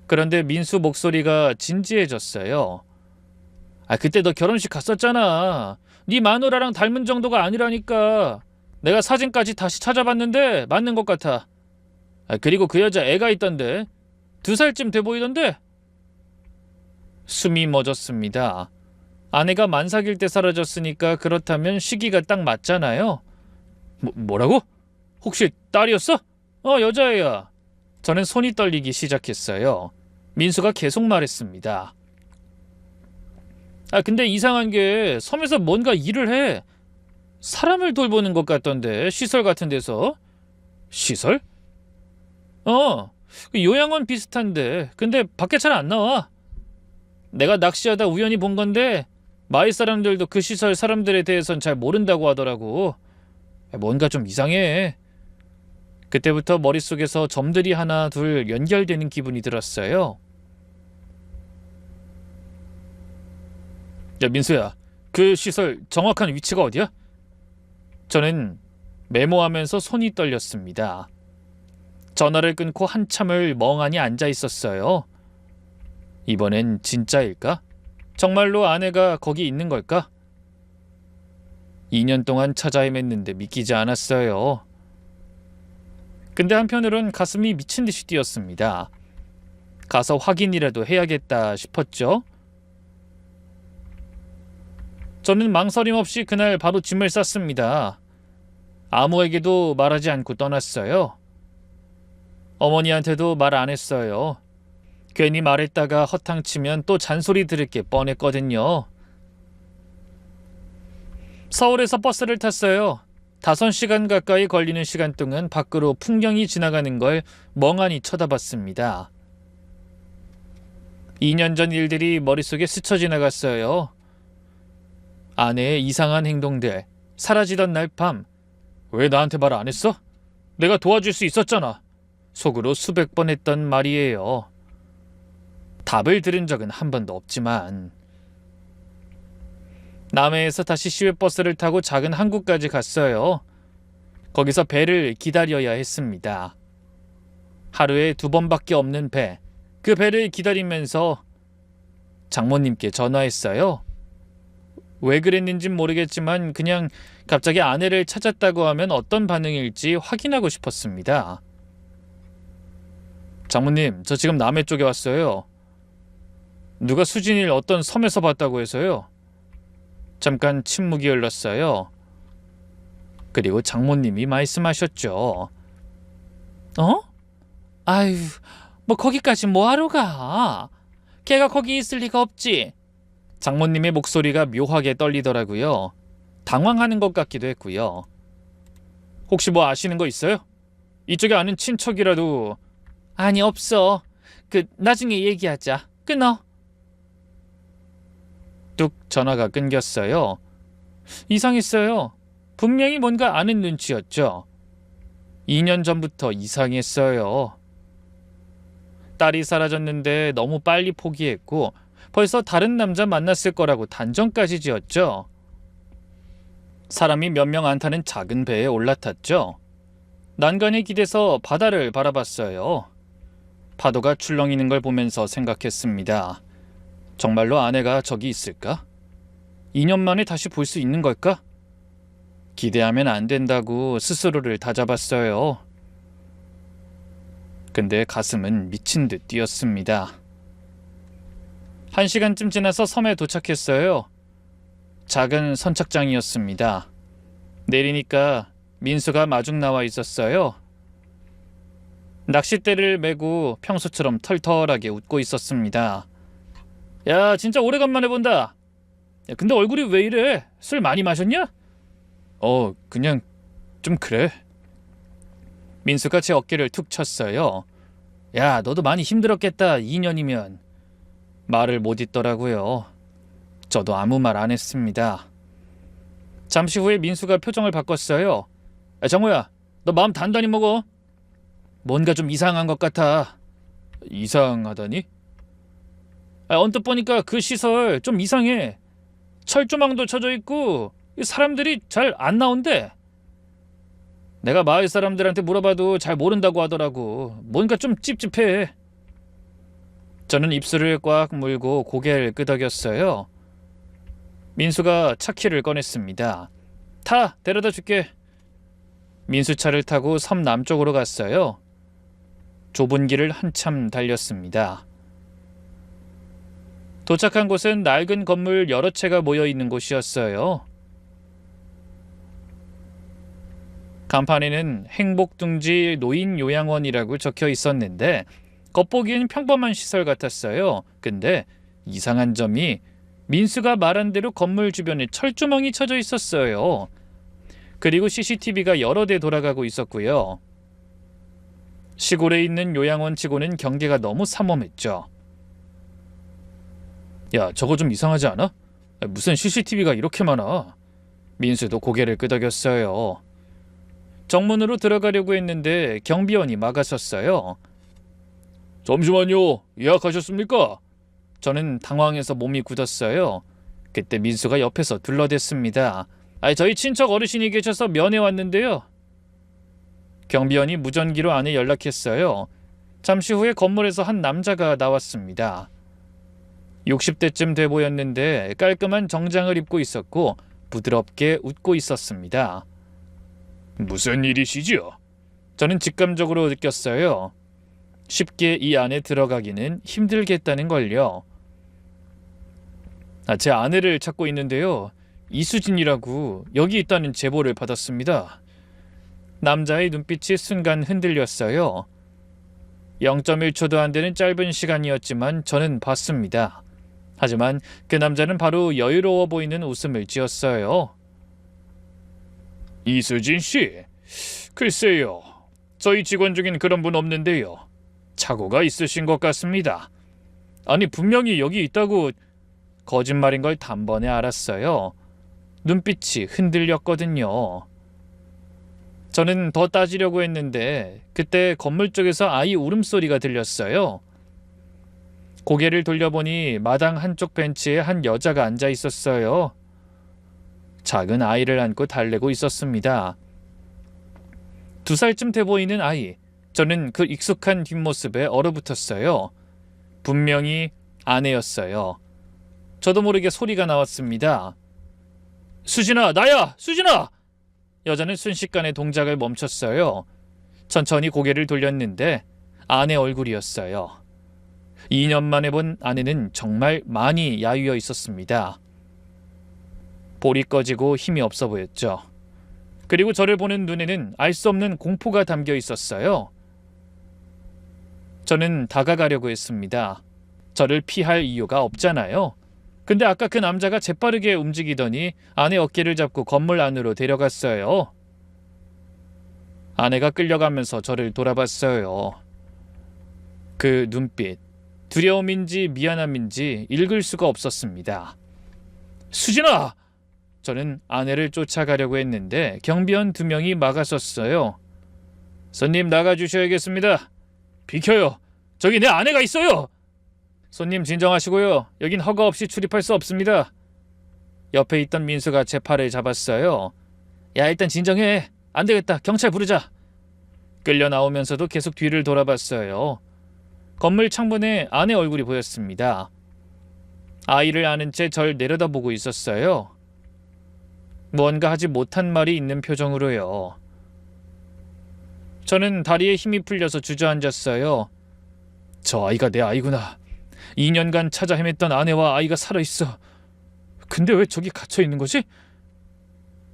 그런데 민수 목소리가 진지해졌어요. 아, 그때 너 결혼식 갔었잖아. 네 마누라랑 닮은 정도가 아니라니까. 내가 사진까지 다시 찾아봤는데 맞는 것 같아. 아, 그리고 그 여자 애가 있던데. 2살쯤 돼 보이던데. 숨이 멎었습니다. 아내가 만삭일 때 사라졌으니까 그렇다면 시기가 딱 맞잖아요. 뭐라고? 혹시 딸이었어? 여자애야. 저는 손이 떨리기 시작했어요. 민수가 계속 말했습니다. 아, 근데 이상한 게 섬에서 뭔가 일을 해. 사람을 돌보는 것 같던데, 시설 같은 데서. 시설? 그 요양원 비슷한데. 근데 밖에 잘 안 나와. 내가 낚시하다 우연히 본 건데 마을 사람들도 그 시설 사람들에 대해선 잘 모른다고 하더라고. 뭔가 좀 이상해. 그때부터 머릿속에서 점들이 하나 둘 연결되는 기분이 들었어요. 야, 민수야, 그 시설 정확한 위치가 어디야? 저는 메모하면서 손이 떨렸습니다. 전화를 끊고 한참을 멍하니 앉아 있었어요. 이번엔 진짜일까? 정말로 아내가 거기 있는 걸까? 2년 동안 찾아 헤맸는데 믿기지 않았어요. 근데 한편으론 가슴이 미친 듯이 뛰었습니다. 가서 확인이라도 해야겠다 싶었죠. 저는 망설임 없이 그날 바로 짐을 쌌습니다. 아무에게도 말하지 않고 떠났어요. 어머니한테도 말 안 했어요. 괜히 말했다가 허탕치면 또 잔소리 들을 게 뻔했거든요. 서울에서 버스를 탔어요. 5시간 가까이 걸리는 시간 동안 밖으로 풍경이 지나가는 걸 멍하니 쳐다봤습니다. 2년 전 일들이 머릿속에 스쳐 지나갔어요. 아내의 이상한 행동들, 사라지던 날 밤. 왜 나한테 말 안 했어? 내가 도와줄 수 있었잖아. 속으로 수백 번 했던 말이에요. 답을 들은 적은 한 번도 없지만. 남해에서 다시 시외버스를 타고 작은 항구까지 갔어요. 거기서 배를 기다려야 했습니다. 하루에 2번밖에 없는 배. 그 배를 기다리면서 장모님께 전화했어요. 왜 그랬는진 모르겠지만 그냥 갑자기 아내를 찾았다고 하면 어떤 반응일지 확인하고 싶었습니다. 장모님, 저 지금 남해 쪽에 왔어요. 누가 수진이를 어떤 섬에서 봤다고 해서요. 잠깐 침묵이 흘렀어요. 그리고 장모님이 말씀하셨죠. 아유, 뭐 거기까지 뭐하러 가? 걔가 거기 있을 리가 없지. 장모님의 목소리가 묘하게 떨리더라고요. 당황하는 것 같기도 했고요. 혹시 뭐 아시는 거 있어요? 이쪽에 아는 친척이라도. 아니, 없어. 나중에 얘기하자. 끊어. 뚝 전화가 끊겼어요. 이상했어요. 분명히 뭔가 아는 눈치였죠. 2년 전부터 이상했어요. 딸이 사라졌는데 너무 빨리 포기했고 벌써 다른 남자 만났을 거라고 단정까지 지었죠. 사람이 몇 명 안 타는 작은 배에 올라탔죠. 난간에 기대서 바다를 바라봤어요. 파도가 출렁이는 걸 보면서 생각했습니다. 정말로 아내가 저기 있을까? 2년 만에 다시 볼 수 있는 걸까? 기대하면 안 된다고 스스로를 다잡았어요. 근데 가슴은 미친 듯 뛰었습니다. 1시간쯤 지나서 섬에 도착했어요. 작은 선착장이었습니다. 내리니까 민수가 마중 나와 있었어요. 낚싯대를 메고 평소처럼 털털하게 웃고 있었습니다. 야, 진짜 오래간만에 본다. 야, 근데 얼굴이 왜 이래? 술 많이 마셨냐? 그냥 좀 그래. 민수가 제 어깨를 툭 쳤어요. 야, 너도 많이 힘들었겠다. 2년이면. 말을 못 잇더라고요. 저도 아무 말 안 했습니다. 잠시 후에 민수가 표정을 바꿨어요. 야, 정우야, 너 마음 단단히 먹어. 뭔가 좀 이상한 것 같아. 이상하다니? 언뜻 보니까 그 시설 좀 이상해. 철조망도 쳐져 있고 사람들이 잘 안 나온대. 내가 마을 사람들한테 물어봐도 잘 모른다고 하더라고. 뭔가 좀 찝찝해. 저는 입술을 꽉 물고 고개를 끄덕였어요. 민수가 차키를 꺼냈습니다. 타! 데려다 줄게. 민수 차를 타고 섬 남쪽으로 갔어요. 좁은 길을 한참 달렸습니다. 도착한 곳은 낡은 건물 여러 채가 모여 있는 곳이었어요. 간판에는 행복둥지 노인요양원이라고 적혀 있었는데 겉보기엔 평범한 시설 같았어요. 근데 이상한 점이 민수가 말한 대로 건물 주변에 철조망이 쳐져 있었어요. 그리고 CCTV가 여러 대 돌아가고 있었고요. 시골에 있는 요양원치고는 경계가 너무 삼엄했죠. 야, 저거 좀 이상하지 않아? 무슨 CCTV가 이렇게 많아? 민수도 고개를 끄덕였어요. 정문으로 들어가려고 했는데 경비원이 막아섰어요. 잠시만요. 예약하셨습니까? 저는 당황해서 몸이 굳었어요. 그때 민수가 옆에서 둘러댔습니다. 저희 친척 어르신이 계셔서 면회 왔는데요. 경비원이 무전기로 안에 연락했어요. 잠시 후에 건물에서 한 남자가 나왔습니다. 60대쯤 돼 보였는데 깔끔한 정장을 입고 있었고 부드럽게 웃고 있었습니다. 무슨 일이시죠? 저는 직감적으로 느꼈어요. 쉽게 이 안에 들어가기는 힘들겠다는 걸요. 제 아내를 찾고 있는데요. 이수진이라고 여기 있다는 제보를 받았습니다. 남자의 눈빛이 순간 흔들렸어요. 0.1초도 안 되는 짧은 시간이었지만 저는 봤습니다. 하지만 그 남자는 바로 여유로워 보이는 웃음을 지었어요. 이수진 씨? 글쎄요. 저희 직원 중엔 그런 분 없는데요. 착오가 있으신 것 같습니다. 아니, 분명히 여기 있다고. 거짓말인 걸 단번에 알았어요. 눈빛이 흔들렸거든요. 저는 더 따지려고 했는데 그때 건물 쪽에서 아이 울음소리가 들렸어요. 고개를 돌려보니 마당 한쪽 벤치에 한 여자가 앉아 있었어요. 작은 아이를 안고 달래고 있었습니다. 2살쯤 돼 보이는 아이. 저는 그 익숙한 뒷모습에 얼어붙었어요. 분명히 아내였어요. 저도 모르게 소리가 나왔습니다. 수진아, 나야! 수진아! 여자는 순식간에 동작을 멈췄어요. 천천히 고개를 돌렸는데 아내 얼굴이었어요. 2년 만에 본 아내는 정말 많이 야위어 있었습니다. 볼이 꺼지고 힘이 없어 보였죠. 그리고 저를 보는 눈에는 알 수 없는 공포가 담겨 있었어요. 저는 다가가려고 했습니다. 저를 피할 이유가 없잖아요. 근데 아까 그 남자가 재빠르게 움직이더니 아내 어깨를 잡고 건물 안으로 데려갔어요. 아내가 끌려가면서 저를 돌아봤어요. 그 눈빛, 두려움인지 미안함인지 읽을 수가 없었습니다. 수진아! 저는 아내를 쫓아가려고 했는데 경비원 2명이 막아섰어요. 손님 나가주셔야겠습니다. 비켜요. 저기 내 아내가 있어요. 손님 진정하시고요. 여긴 허가 없이 출입할 수 없습니다. 옆에 있던 민수가 제 팔을 잡았어요. 야, 일단 진정해. 안 되겠다. 경찰 부르자. 끌려 나오면서도 계속 뒤를 돌아봤어요. 건물 창문에 아내 얼굴이 보였습니다. 아이를 안은 채 절 내려다보고 있었어요. 무언가 하지 못한 말이 있는 표정으로요. 저는 다리에 힘이 풀려서 주저앉았어요. 저 아이가 내 아이구나. 2년간 찾아 헤맸던 아내와 아이가 살아있어. 근데 왜 저기 갇혀있는 거지?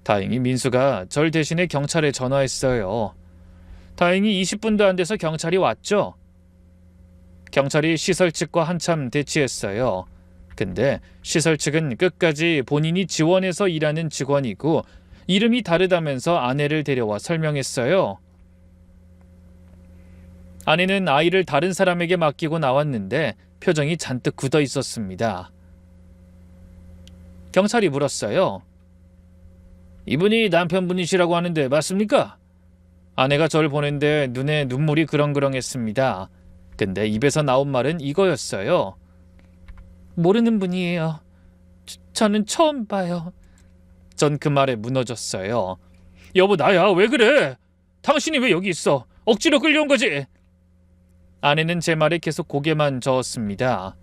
다행히 민수가 절 대신에 경찰에 전화했어요. 다행히 20분도 안 돼서 경찰이 왔죠. 경찰이 시설 측과 한참 대치했어요. 근데 시설 측은 끝까지 본인이 지원해서 일하는 직원이고 이름이 다르다면서 아내를 데려와 설명했어요. 아내는 아이를 다른 사람에게 맡기고 나왔는데 표정이 잔뜩 굳어 있었습니다. 경찰이 물었어요. 이분이 남편분이시라고 하는데 맞습니까? 아내가 저를 보는데 눈에 눈물이 그렁그렁했습니다. 근데 입에서 나온 말은 이거였어요. 모르는 분이에요. 저는 처음 봐요. 전 그 말에 무너졌어요. 여보 나야 왜 그래? 당신이 왜 여기 있어? 억지로 끌려온 거지? 아내는 제 말에 계속 고개만 저었습니다.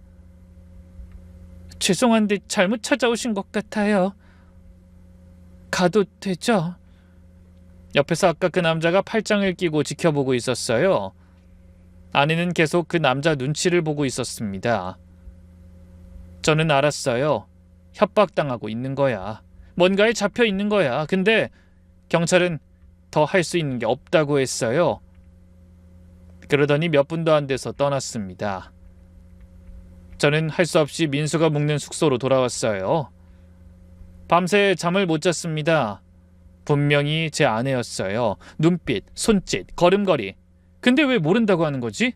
죄송한데 잘못 찾아오신 것 같아요. 가도 되죠? 옆에서 아까 그 남자가 팔짱을 끼고 지켜보고 있었어요. 아내는 계속 그 남자 눈치를 보고 있었습니다. 저는 알았어요. 협박당하고 있는 거야. 뭔가에 잡혀 있는 거야. 근데 경찰은 더 할 수 있는 게 없다고 했어요. 그러더니 몇 분도 안 돼서 떠났습니다. 저는 할 수 없이 민수가 묵는 숙소로 돌아왔어요. 밤새 잠을 못 잤습니다. 분명히 제 아내였어요. 눈빛, 손짓, 걸음걸이. 근데 왜 모른다고 하는 거지?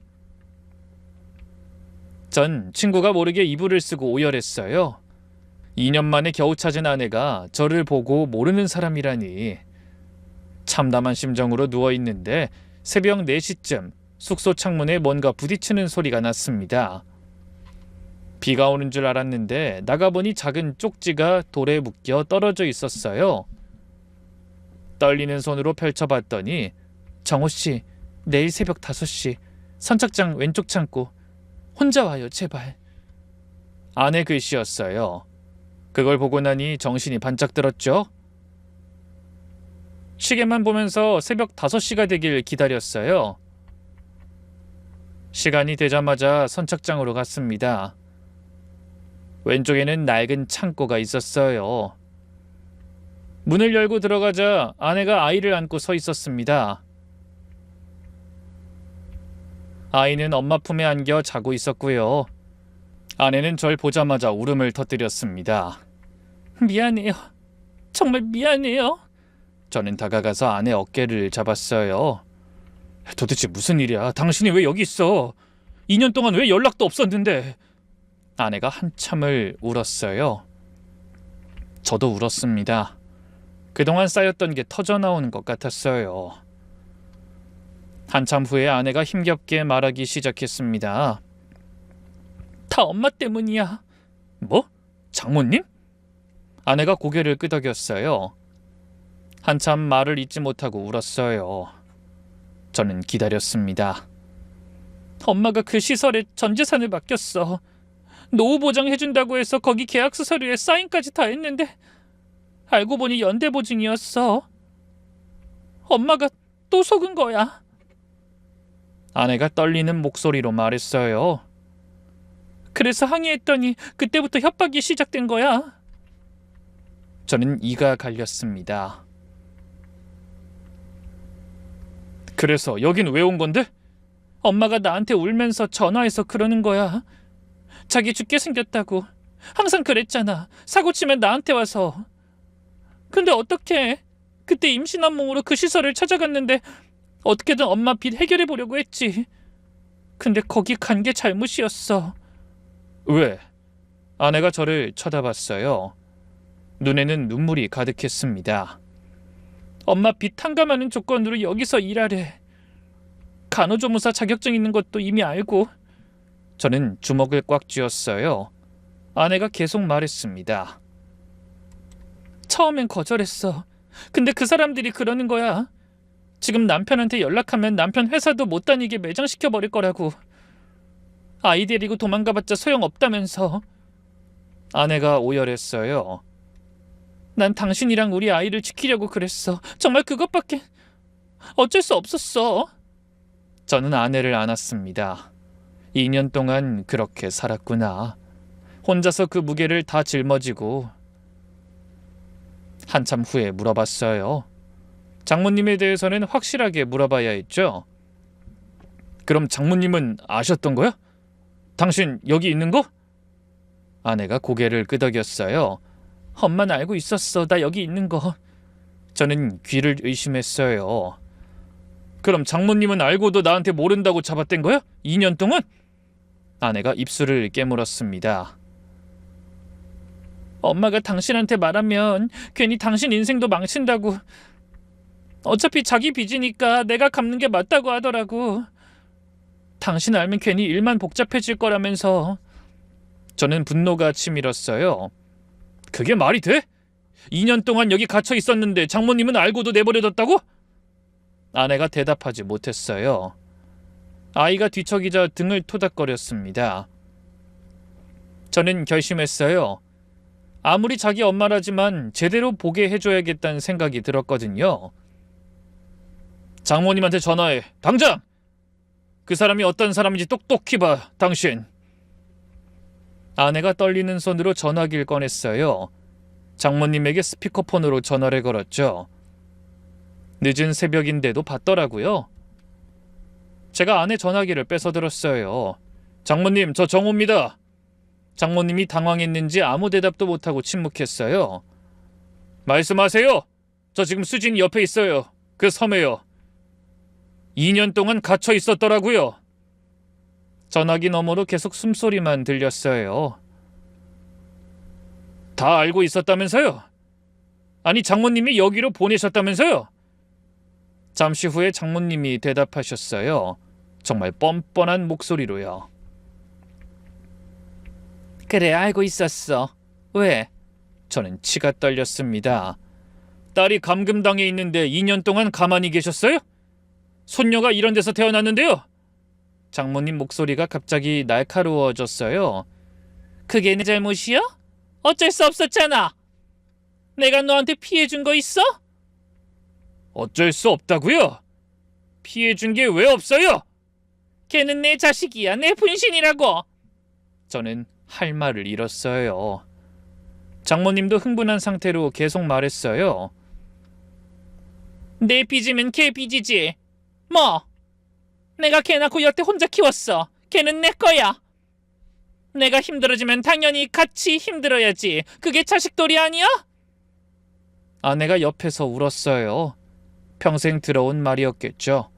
전 친구가 모르게 이불을 쓰고 오열했어요. 2년 만에 겨우 찾은 아내가 저를 보고 모르는 사람이라니. 참담한 심정으로 누워있는데 새벽 4시쯤 숙소 창문에 뭔가 부딪히는 소리가 났습니다. 비가 오는 줄 알았는데 나가보니 작은 쪽지가 돌에 묶여 떨어져 있었어요. 떨리는 손으로 펼쳐봤더니 정호씨, 내일 새벽 5시 선착장 왼쪽 창고 혼자 와요 제발. 아내 글씨였어요. 그걸 보고 나니 정신이 반짝 들었죠. 시계만 보면서 새벽 5시가 되길 기다렸어요. 시간이 되자마자 선착장으로 갔습니다. 왼쪽에는 낡은 창고가 있었어요. 문을 열고 들어가자 아내가 아이를 안고 서 있었습니다. 아이는 엄마 품에 안겨 자고 있었고요. 아내는 절 보자마자 울음을 터뜨렸습니다. 미안해요. 정말 미안해요. 저는 다가가서 아내 어깨를 잡았어요. 도대체 무슨 일이야? 당신이 왜 여기 있어? 2년 동안 왜 연락도 없었는데? 아내가 한참을 울었어요. 저도 울었습니다. 그동안 쌓였던 게 터져나오는 것 같았어요. 한참 후에 아내가 힘겹게 말하기 시작했습니다. 다 엄마 때문이야. 뭐? 장모님? 아내가 고개를 끄덕였어요. 한참 말을 잇지 못하고 울었어요. 저는 기다렸습니다. 엄마가 그 시설에 전 재산을 맡겼어. 노후 보장해준다고 해서 거기 계약서 서류에 사인까지 다 했는데 알고 보니 연대보증이었어. 엄마가 또 속은 거야. 아내가 떨리는 목소리로 말했어요. 그래서 항의했더니 그때부터 협박이 시작된 거야. 저는 이가 갈렸습니다. 그래서 여긴 왜 온 건데? 엄마가 나한테 울면서 전화해서 그러는 거야. 자기 죽게 생겼다고. 항상 그랬잖아. 사고 치면 나한테 와서. 근데 어떡해. 그때 임신한 몸으로 그 시설을 찾아갔는데 어떻게든 엄마 빚 해결해 보려고 했지. 근데 거기 간 게 잘못이었어. 왜? 아내가 저를 쳐다봤어요. 눈에는 눈물이 가득했습니다. 엄마 빚 탕감하는 조건으로 여기서 일하래. 간호조무사 자격증 있는 것도 이미 알고. 저는 주먹을 꽉 쥐었어요. 아내가 계속 말했습니다. 처음엔 거절했어. 근데 그 사람들이 그러는 거야. 지금 남편한테 연락하면 남편 회사도 못 다니게 매장시켜버릴 거라고. 아이 데리고 도망가봤자 소용없다면서. 아내가 오열했어요. 난 당신이랑 우리 아이를 지키려고 그랬어. 정말 그것밖에 어쩔 수 없었어. 저는 아내를 안았습니다. 2년 동안 그렇게 살았구나. 혼자서 그 무게를 다 짊어지고. 한참 후에 물어봤어요. 장모님에 대해서는 확실하게 물어봐야 했죠. 그럼 장모님은 아셨던 거야? 당신 여기 있는 거? 아내가 고개를 끄덕였어요. 엄마는 알고 있었어. 나 여기 있는 거. 저는 귀를 의심했어요. 그럼 장모님은 알고도 나한테 모른다고 잡아댄 거야? 2년 동안? 아내가 입술을 깨물었습니다. 엄마가 당신한테 말하면 괜히 당신 인생도 망친다고. 어차피 자기 빚이니까 내가 갚는 게 맞다고 하더라고. 당신 알면 괜히 일만 복잡해질 거라면서. 저는 분노가 치밀었어요. 그게 말이 돼? 2년 동안 여기 갇혀 있었는데 장모님은 알고도 내버려뒀다고? 아내가 대답하지 못했어요. 아이가 뒤척이자 등을 토닥거렸습니다. 저는 결심했어요. 아무리 자기 엄마라지만 제대로 보게 해줘야겠다는 생각이 들었거든요. 장모님한테 전화해. 당장! 그 사람이 어떤 사람인지 똑똑히 봐, 당신. 아내가 떨리는 손으로 전화기를 꺼냈어요. 장모님에게 스피커폰으로 전화를 걸었죠. 늦은 새벽인데도 받더라고요. 제가 아내 전화기를 뺏어들었어요. 장모님, 저 정호입니다. 장모님이 당황했는지 아무 대답도 못하고 침묵했어요. 말씀하세요. 저 지금 수진이 옆에 있어요. 그 섬에요. 2년 동안 갇혀 있었더라고요. 전화기 너머로 계속 숨소리만 들렸어요. 다 알고 있었다면서요? 아니, 장모님이 여기로 보내셨다면서요? 잠시 후에 장모님이 대답하셨어요. 정말 뻔뻔한 목소리로요. 그래, 알고 있었어. 왜? 저는 치가 떨렸습니다. 딸이 감금당해 있는데 2년 동안 가만히 계셨어요? 손녀가 이런 데서 태어났는데요. 장모님 목소리가 갑자기 날카로워졌어요. 그게 내 잘못이야? 어쩔 수 없었잖아. 내가 너한테 피해 준 거 있어? 어쩔 수 없다고요? 피해 준 게 왜 없어요? 걔는 내 자식이야. 내 분신이라고. 저는 할 말을 잃었어요. 장모님도 흥분한 상태로 계속 말했어요. 내 빚이면 걔 빚이지. 뭐? 내가 걔 낳고 여태 혼자 키웠어. 걔는 내 거야. 내가 힘들어지면 당연히 같이 힘들어야지. 그게 자식돌이 아니야? 아내가 옆에서 울었어요. 평생 들어온 말이었겠죠.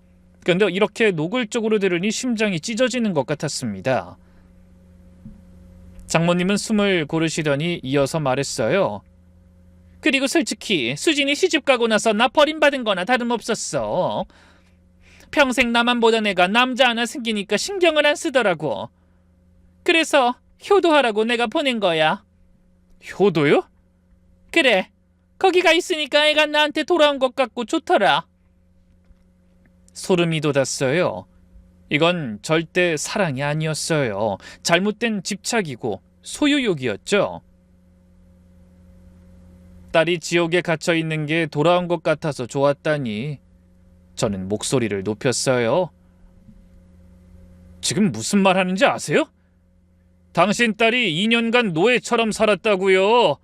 근데 이렇게 노골적으로 들으니 심장이 찢어지는 것 같았습니다. 장모님은 숨을 고르시더니 이어서 말했어요. 그리고 솔직히 수진이 시집 가고 나서 나 버림받은 거나 다름없었어. 평생 나만 보던 애가 남자 하나 생기니까 신경을 안 쓰더라고. 그래서 효도하라고 내가 보낸 거야. 효도요? 그래. 거기가 있으니까 애가 나한테 돌아온 것 같고 좋더라. 소름이 돋았어요. 이건 절대 사랑이 아니었어요. 잘못된 집착이고 소유욕이었죠. 딸이 지옥에 갇혀 있는 게 돌아온 것 같아서 좋았다니. 저는 목소리를 높였어요. 지금 무슨 말 하는지 아세요? 당신 딸이 2년간 노예처럼 살았다고요.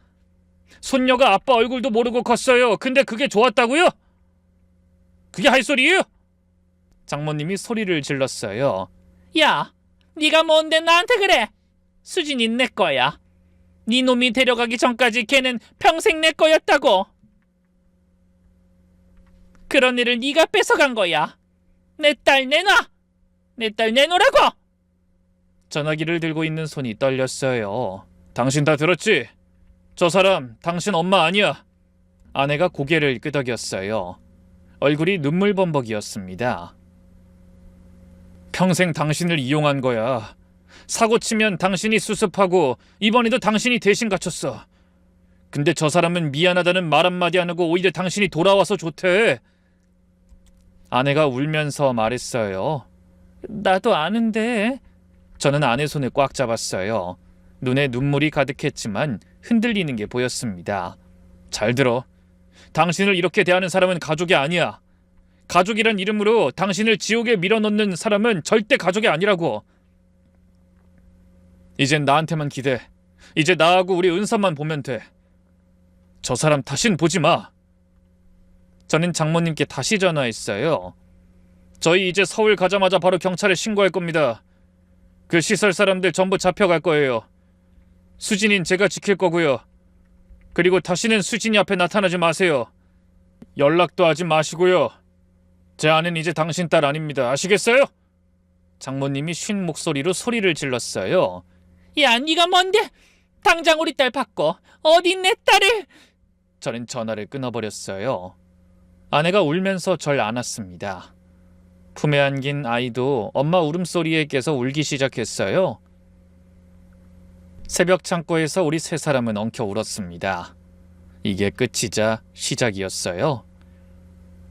손녀가 아빠 얼굴도 모르고 컸어요. 근데 그게 좋았다고요? 그게 할 소리예요? 장모님이 소리를 질렀어요. 야, 네가 뭔데 나한테 그래? 수진이 내 거야. 네 놈이 데려가기 전까지 걔는 평생 내 거였다고. 그런 애를 네가 뺏어간 거야. 내 딸 내놔. 내 딸 내놓으라고. 전화기를 들고 있는 손이 떨렸어요. 당신 다 들었지? 저 사람 당신 엄마 아니야. 아내가 고개를 끄덕였어요. 얼굴이 눈물범벅이었습니다. 평생 당신을 이용한 거야. 사고 치면 당신이 수습하고 이번에도 당신이 대신 갇혔어. 근데 저 사람은 미안하다는 말 한마디 안 하고 오히려 당신이 돌아와서 좋대. 아내가 울면서 말했어요. 나도 아는데. 저는 아내 손을 꽉 잡았어요. 눈에 눈물이 가득했지만 흔들리는 게 보였습니다. 잘 들어. 당신을 이렇게 대하는 사람은 가족이 아니야. 가족이란 이름으로 당신을 지옥에 밀어넣는 사람은 절대 가족이 아니라고. 이젠 나한테만 기대. 이제 나하고 우리 은서만 보면 돼. 저 사람 다신 보지 마. 저는 장모님께 다시 전화했어요. 저희 이제 서울 가자마자 바로 경찰에 신고할 겁니다. 그 시설 사람들 전부 잡혀갈 거예요. 수진인 제가 지킬 거고요. 그리고 다시는 수진이 앞에 나타나지 마세요. 연락도 하지 마시고요. 제 아내는 이제 당신 딸 아닙니다. 아시겠어요? 장모님이 쉰 목소리로 소리를 질렀어요. 야, 네가 뭔데? 당장 우리 딸 바꿔. 어디 내 딸을? 저는 전화를 끊어버렸어요. 아내가 울면서 절 안았습니다. 품에 안긴 아이도 엄마 울음소리에 깨서 울기 시작했어요. 새벽 창고에서 우리 세 사람은 엉켜 울었습니다. 이게 끝이자 시작이었어요.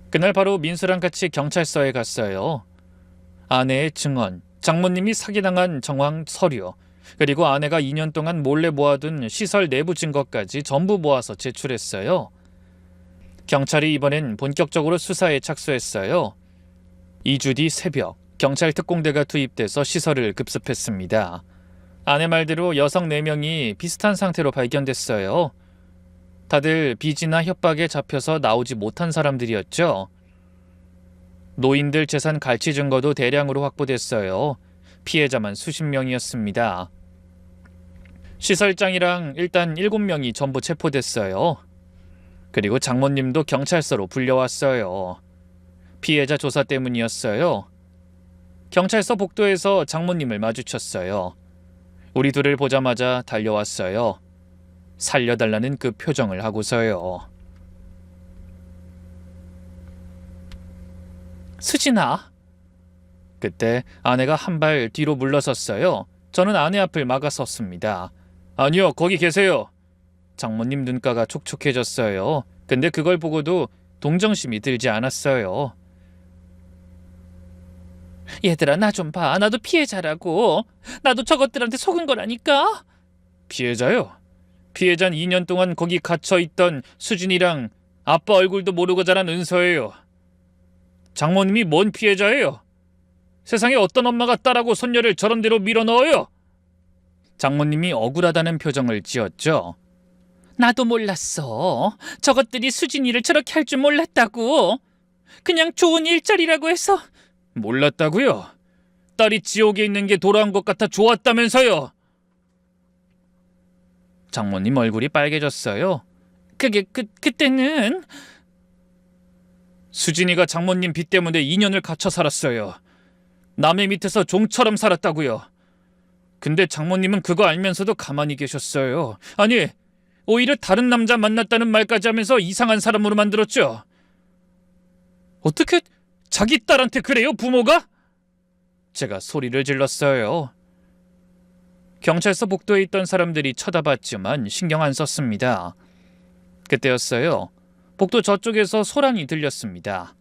그날 바로 민수랑 같이 경찰서에 갔어요. 아내의 증언, 장모님이 사기당한 정황 서류, 그리고 아내가 2년 동안 몰래 모아둔 시설 내부 증거까지 전부 모아서 제출했어요. 경찰이 이번엔 본격적으로 수사에 착수했어요. 2주 뒤 새벽, 경찰 특공대가 투입돼서 시설을 급습했습니다. 아내 말대로 여성 4명이 비슷한 상태로 발견됐어요. 다들 빚이나 협박에 잡혀서 나오지 못한 사람들이었죠. 노인들 재산 갈취 증거도 대량으로 확보됐어요. 피해자만 수십 명이었습니다. 시설장이랑 일단 7명이 전부 체포됐어요. 그리고 장모님도 경찰서로 불려왔어요. 피해자 조사 때문이었어요. 경찰서 복도에서 장모님을 마주쳤어요. 우리 둘을 보자마자 달려왔어요. 살려달라는 그 표정을 하고서요. 수진아. 그때 아내가 한 발 뒤로 물러섰어요. 저는 아내 앞을 막아섰습니다. 아니요, 거기 계세요. 장모님 눈가가 촉촉해졌어요. 근데 그걸 보고도 동정심이 들지 않았어요. 얘들아, 나 좀 봐. 나도 피해자라고. 나도 저것들한테 속은 거라니까. 피해자요? 피해자는 2년 동안 거기 갇혀있던 수진이랑 아빠 얼굴도 모르고 자란 은서예요. 장모님이 뭔 피해자예요? 세상에 어떤 엄마가 딸하고 손녀를 저런 데로 밀어넣어요? 장모님이 억울하다는 표정을 지었죠. 나도 몰랐어. 저것들이 수진이를 저렇게 할 줄 몰랐다고. 그냥 좋은 일자리라고 해서. 몰랐다고요? 딸이 지옥에 있는 게 돌아온 것 같아 좋았다면서요? 장모님 얼굴이 빨개졌어요. 그때는 수진이가 장모님 빚 때문에 2년을 갇혀 살았어요. 남의 밑에서 종처럼 살았다고요. 근데 장모님은 그거 알면서도 가만히 계셨어요. 아니, 오히려 다른 남자 만났다는 말까지 하면서 이상한 사람으로 만들었죠. 어떻게 자기 딸한테 그래요, 부모가? 제가 소리를 질렀어요. 경찰서 복도에 있던 사람들이 쳐다봤지만 신경 안 썼습니다. 그때였어요. 복도 저쪽에서 소란이 들렸습니다.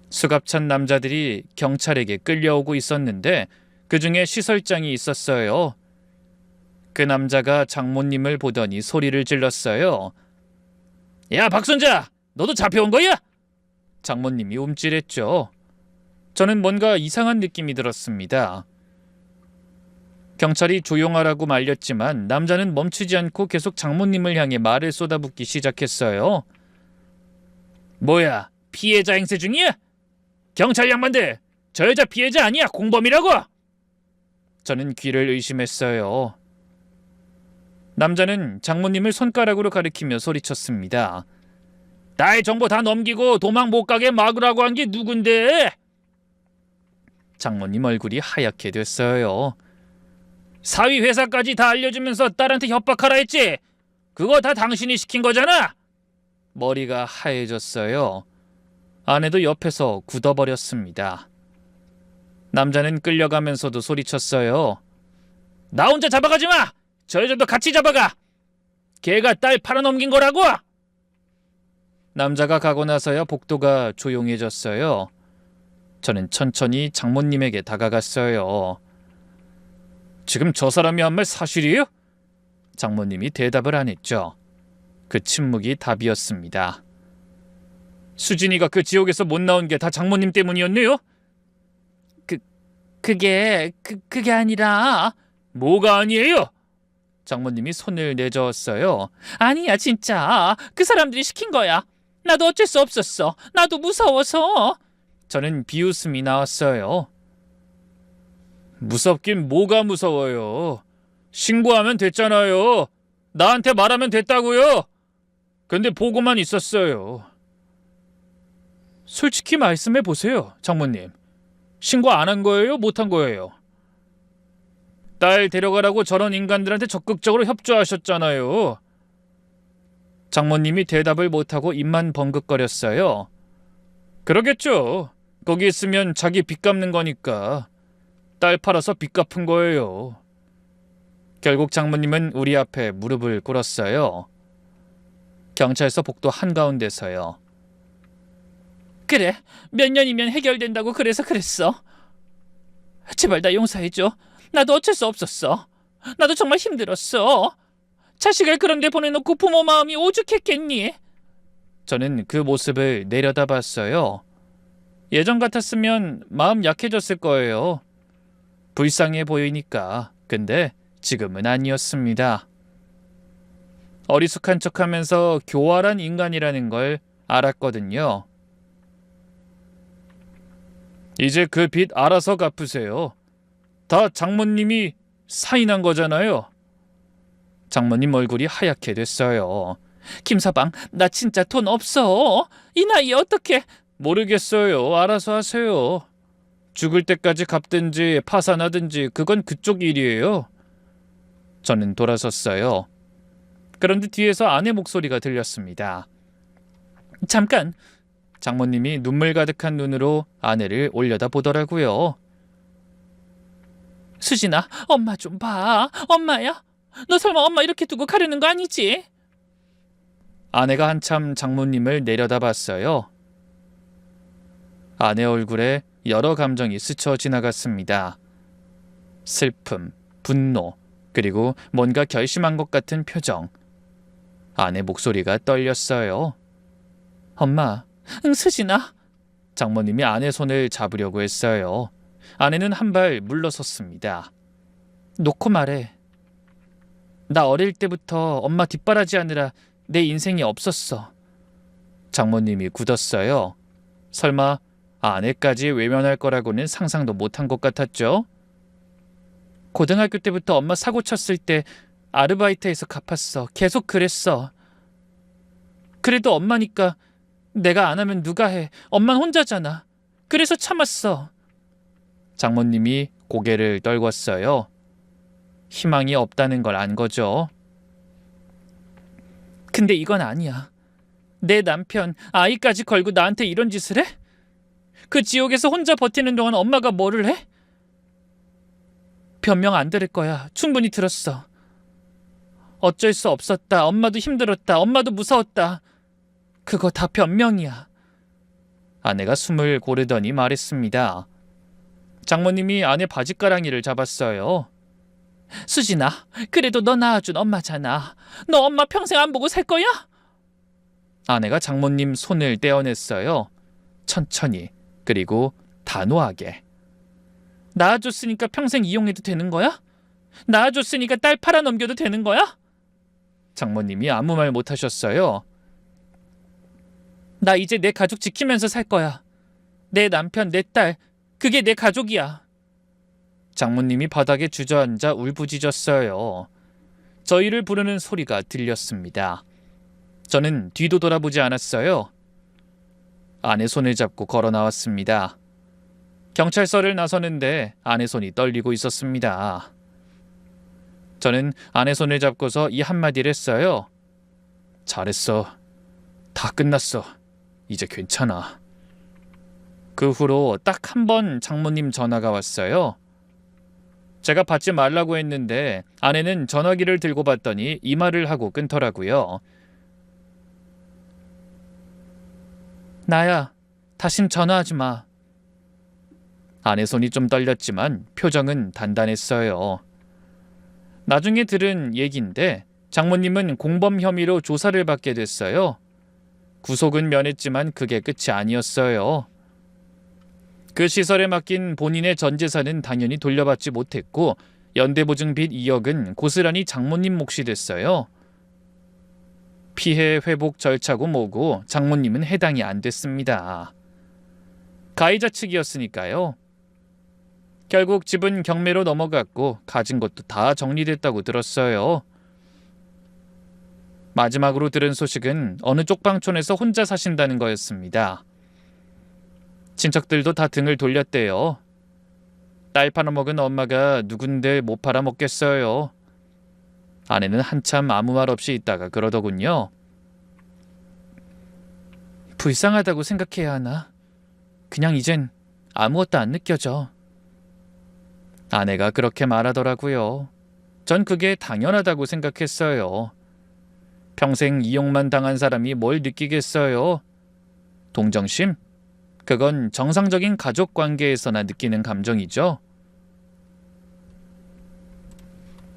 수갑찬 남자들이 경찰에게 끌려오고 있었는데 그 중에 시설장이 있었어요. 그 남자가 장모님을 보더니 소리를 질렀어요. 야, 박순자! 너도 잡혀온 거야? 장모님이 움찔했죠. 저는 뭔가 이상한 느낌이 들었습니다. 경찰이 조용하라고 말렸지만 남자는 멈추지 않고 계속 장모님을 향해 말을 쏟아붓기 시작했어요. 뭐야, 피해자 행세 중이야? 경찰 양반들, 저 여자 피해자 아니야, 공범이라고! 저는 귀를 의심했어요. 남자는 장모님을 손가락으로 가리키며 소리쳤습니다. 나의 정보 다 넘기고 도망 못 가게 막으라고 한 게 누군데? 장모님 얼굴이 하얗게 됐어요. 사위 회사까지 다 알려주면서 딸한테 협박하라 했지? 그거 다 당신이 시킨 거잖아? 머리가 하얘졌어요. 아내도 옆에서 굳어버렸습니다. 남자는 끌려가면서도 소리쳤어요. 나 혼자 잡아가지 마! 저 여자도 같이 잡아가! 걔가 딸 팔아넘긴 거라고! 남자가 가고 나서야 복도가 조용해졌어요. 저는 천천히 장모님에게 다가갔어요. 지금 저 사람이 한 말 사실이에요? 장모님이 대답을 안 했죠. 그 침묵이 답이었습니다. 수진이가 그 지옥에서 못 나온 게 다 장모님 때문이었네요? 그게 아니라. 뭐가 아니에요? 장모님이 손을 내저었어요. 아니야, 진짜. 그 사람들이 시킨 거야. 나도 어쩔 수 없었어. 나도 무서워서. 저는 비웃음이 나왔어요. 무섭긴 뭐가 무서워요. 신고하면 됐잖아요. 나한테 말하면 됐다고요. 근데 보고만 있었어요. 솔직히 말씀해 보세요, 장모님. 신고 안 한 거예요? 못 한 거예요? 딸 데려가라고 저런 인간들한테 적극적으로 협조하셨잖아요. 장모님이 대답을 못하고 입만 번긋거렸어요. 그러겠죠. 거기 있으면 자기 빚 갚는 거니까. 딸 팔아서 빚 갚은 거예요. 결국 장모님은 우리 앞에 무릎을 꿇었어요. 경찰서 복도 한가운데서요. 그래, 몇 년이면 해결된다고 그래서 그랬어. 제발 나 용서해줘. 나도 어쩔 수 없었어. 나도 정말 힘들었어. 자식을 그런 데 보내놓고 부모 마음이 오죽했겠니? 저는 그 모습을 내려다봤어요. 예전 같았으면 마음 약해졌을 거예요. 불쌍해 보이니까. 근데 지금은 아니었습니다. 어리숙한 척하면서 교활한 인간이라는 걸 알았거든요. 이제 그 빚 알아서 갚으세요. 다 장모님이 사인한 거잖아요. 장모님 얼굴이 하얗게 됐어요. 김서방, 나 진짜 돈 없어. 이 나이에 어떻게... 모르겠어요. 알아서 하세요. 죽을 때까지 갚든지 파산하든지 그건 그쪽 일이에요. 저는 돌아섰어요. 그런데 뒤에서 아내 목소리가 들렸습니다. 잠깐. 장모님이 눈물 가득한 눈으로 아내를 올려다보더라고요. 수진아, 엄마 좀 봐. 엄마야? 너 설마 엄마 이렇게 두고 가려는 거 아니지? 아내가 한참 장모님을 내려다봤어요. 아내 얼굴에 여러 감정이 스쳐 지나갔습니다. 슬픔, 분노, 그리고 뭔가 결심한 것 같은 표정. 아내 목소리가 떨렸어요. 엄마, 수진아. 장모님이 아내 손을 잡으려고 했어요. 아내는 한 발 물러섰습니다. 놓고 말해. 나 어릴 때부터 엄마 뒷바라지하느라 내 인생이 없었어. 장모님이 굳었어요. 설마 아내까지 외면할 거라고는 상상도 못한 것 같았죠? 고등학교 때부터 엄마 사고 쳤을 때 아르바이트해서 갚았어. 계속 그랬어. 그래도 엄마니까 내가 안 하면 누가 해. 엄만 혼자잖아. 그래서 참았어. 장모님이 고개를 떨궜어요. 희망이 없다는 걸 안 거죠. 근데 이건 아니야. 내 남편, 아이까지 걸고 나한테 이런 짓을 해? 그 지옥에서 혼자 버티는 동안 엄마가 뭐를 해? 변명 안 들을 거야. 충분히 들었어. 어쩔 수 없었다. 엄마도 힘들었다. 엄마도 무서웠다. 그거 다 변명이야. 아내가 숨을 고르더니 말했습니다. 장모님이 아내 바짓가랑이를 잡았어요. 수진아, 그래도 너 낳아준 엄마잖아. 너 엄마 평생 안 보고 살 거야? 아내가 장모님 손을 떼어냈어요. 천천히, 그리고 단호하게. 낳아줬으니까 평생 이용해도 되는 거야? 낳아줬으니까 딸 팔아넘겨도 되는 거야? 장모님이 아무 말 못하셨어요. 나 이제 내 가족 지키면서 살 거야. 내 남편, 내 딸, 그게 내 가족이야. 장모님이 바닥에 주저앉아 울부짖었어요. 저희를 부르는 소리가 들렸습니다. 저는 뒤도 돌아보지 않았어요. 아내 손을 잡고 걸어 나왔습니다. 경찰서를 나서는데 아내 손이 떨리고 있었습니다. 저는 아내 손을 잡고서 이 한마디를 했어요. 잘했어. 다 끝났어. 이제 괜찮아. 그 후로 딱 한 번 장모님 전화가 왔어요. 제가 받지 말라고 했는데 아내는 전화기를 들고 받더니 이 말을 하고 끊더라고요. 나야, 다신 전화하지 마. 아내 손이 좀 떨렸지만 표정은 단단했어요. 나중에 들은 얘기인데 장모님은 공범 혐의로 조사를 받게 됐어요. 구속은 면했지만 그게 끝이 아니었어요. 그 시설에 맡긴 본인의 전 재산은 당연히 돌려받지 못했고 연대보증 빚 2억은 고스란히 장모님 몫이 됐어요. 피해 회복 절차고 뭐고 장모님은 해당이 안 됐습니다. 가해자 측이었으니까요. 결국 집은 경매로 넘어갔고 가진 것도 다 정리됐다고 들었어요. 마지막으로 들은 소식은 어느 쪽방촌에서 혼자 사신다는 거였습니다. 친척들도 다 등을 돌렸대요. 딸 팔아먹은 엄마가 누군데 못 팔아먹겠어요. 아내는 한참 아무 말 없이 있다가 그러더군요. 불쌍하다고 생각해야 하나? 그냥 이젠 아무것도 안 느껴져. 아내가 그렇게 말하더라고요. 전 그게 당연하다고 생각했어요. 평생 이용만 당한 사람이 뭘 느끼겠어요? 동정심? 그건 정상적인 가족 관계에서나 느끼는 감정이죠.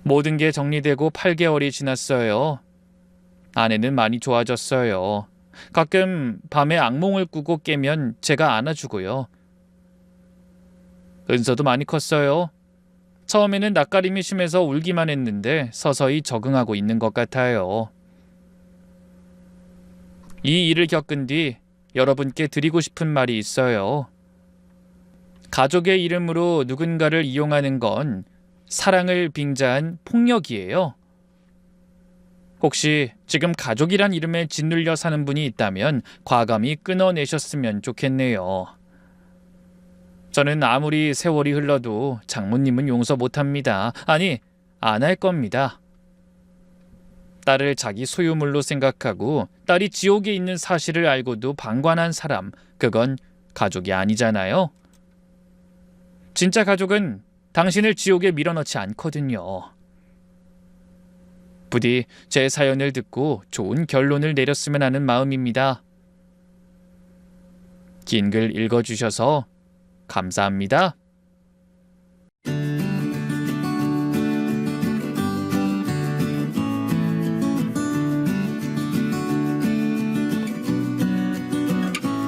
모든 게 정리되고 8개월이 지났어요. 아내는 많이 좋아졌어요. 가끔 밤에 악몽을 꾸고 깨면 제가 안아주고요. 은서도 많이 컸어요. 처음에는 낯가림이 심해서 울기만 했는데 서서히 적응하고 있는 것 같아요. 이 일을 겪은 뒤 여러분께 드리고 싶은 말이 있어요. 가족의 이름으로 누군가를 이용하는 건 사랑을 빙자한 폭력이에요. 혹시 지금 가족이란 이름에 짓눌려 사는 분이 있다면 과감히 끊어내셨으면 좋겠네요. 저는 아무리 세월이 흘러도 장모님은 용서 못합니다. 아니, 안 할 겁니다. 딸을 자기 소유물로 생각하고 딸이 지옥에 있는 사실을 알고도 방관한 사람, 그건 가족이 아니잖아요. 진짜 가족은 당신을 지옥에 밀어넣지 않거든요. 부디 제 사연을 듣고 좋은 결론을 내렸으면 하는 마음입니다. 긴 글 읽어주셔서 감사합니다.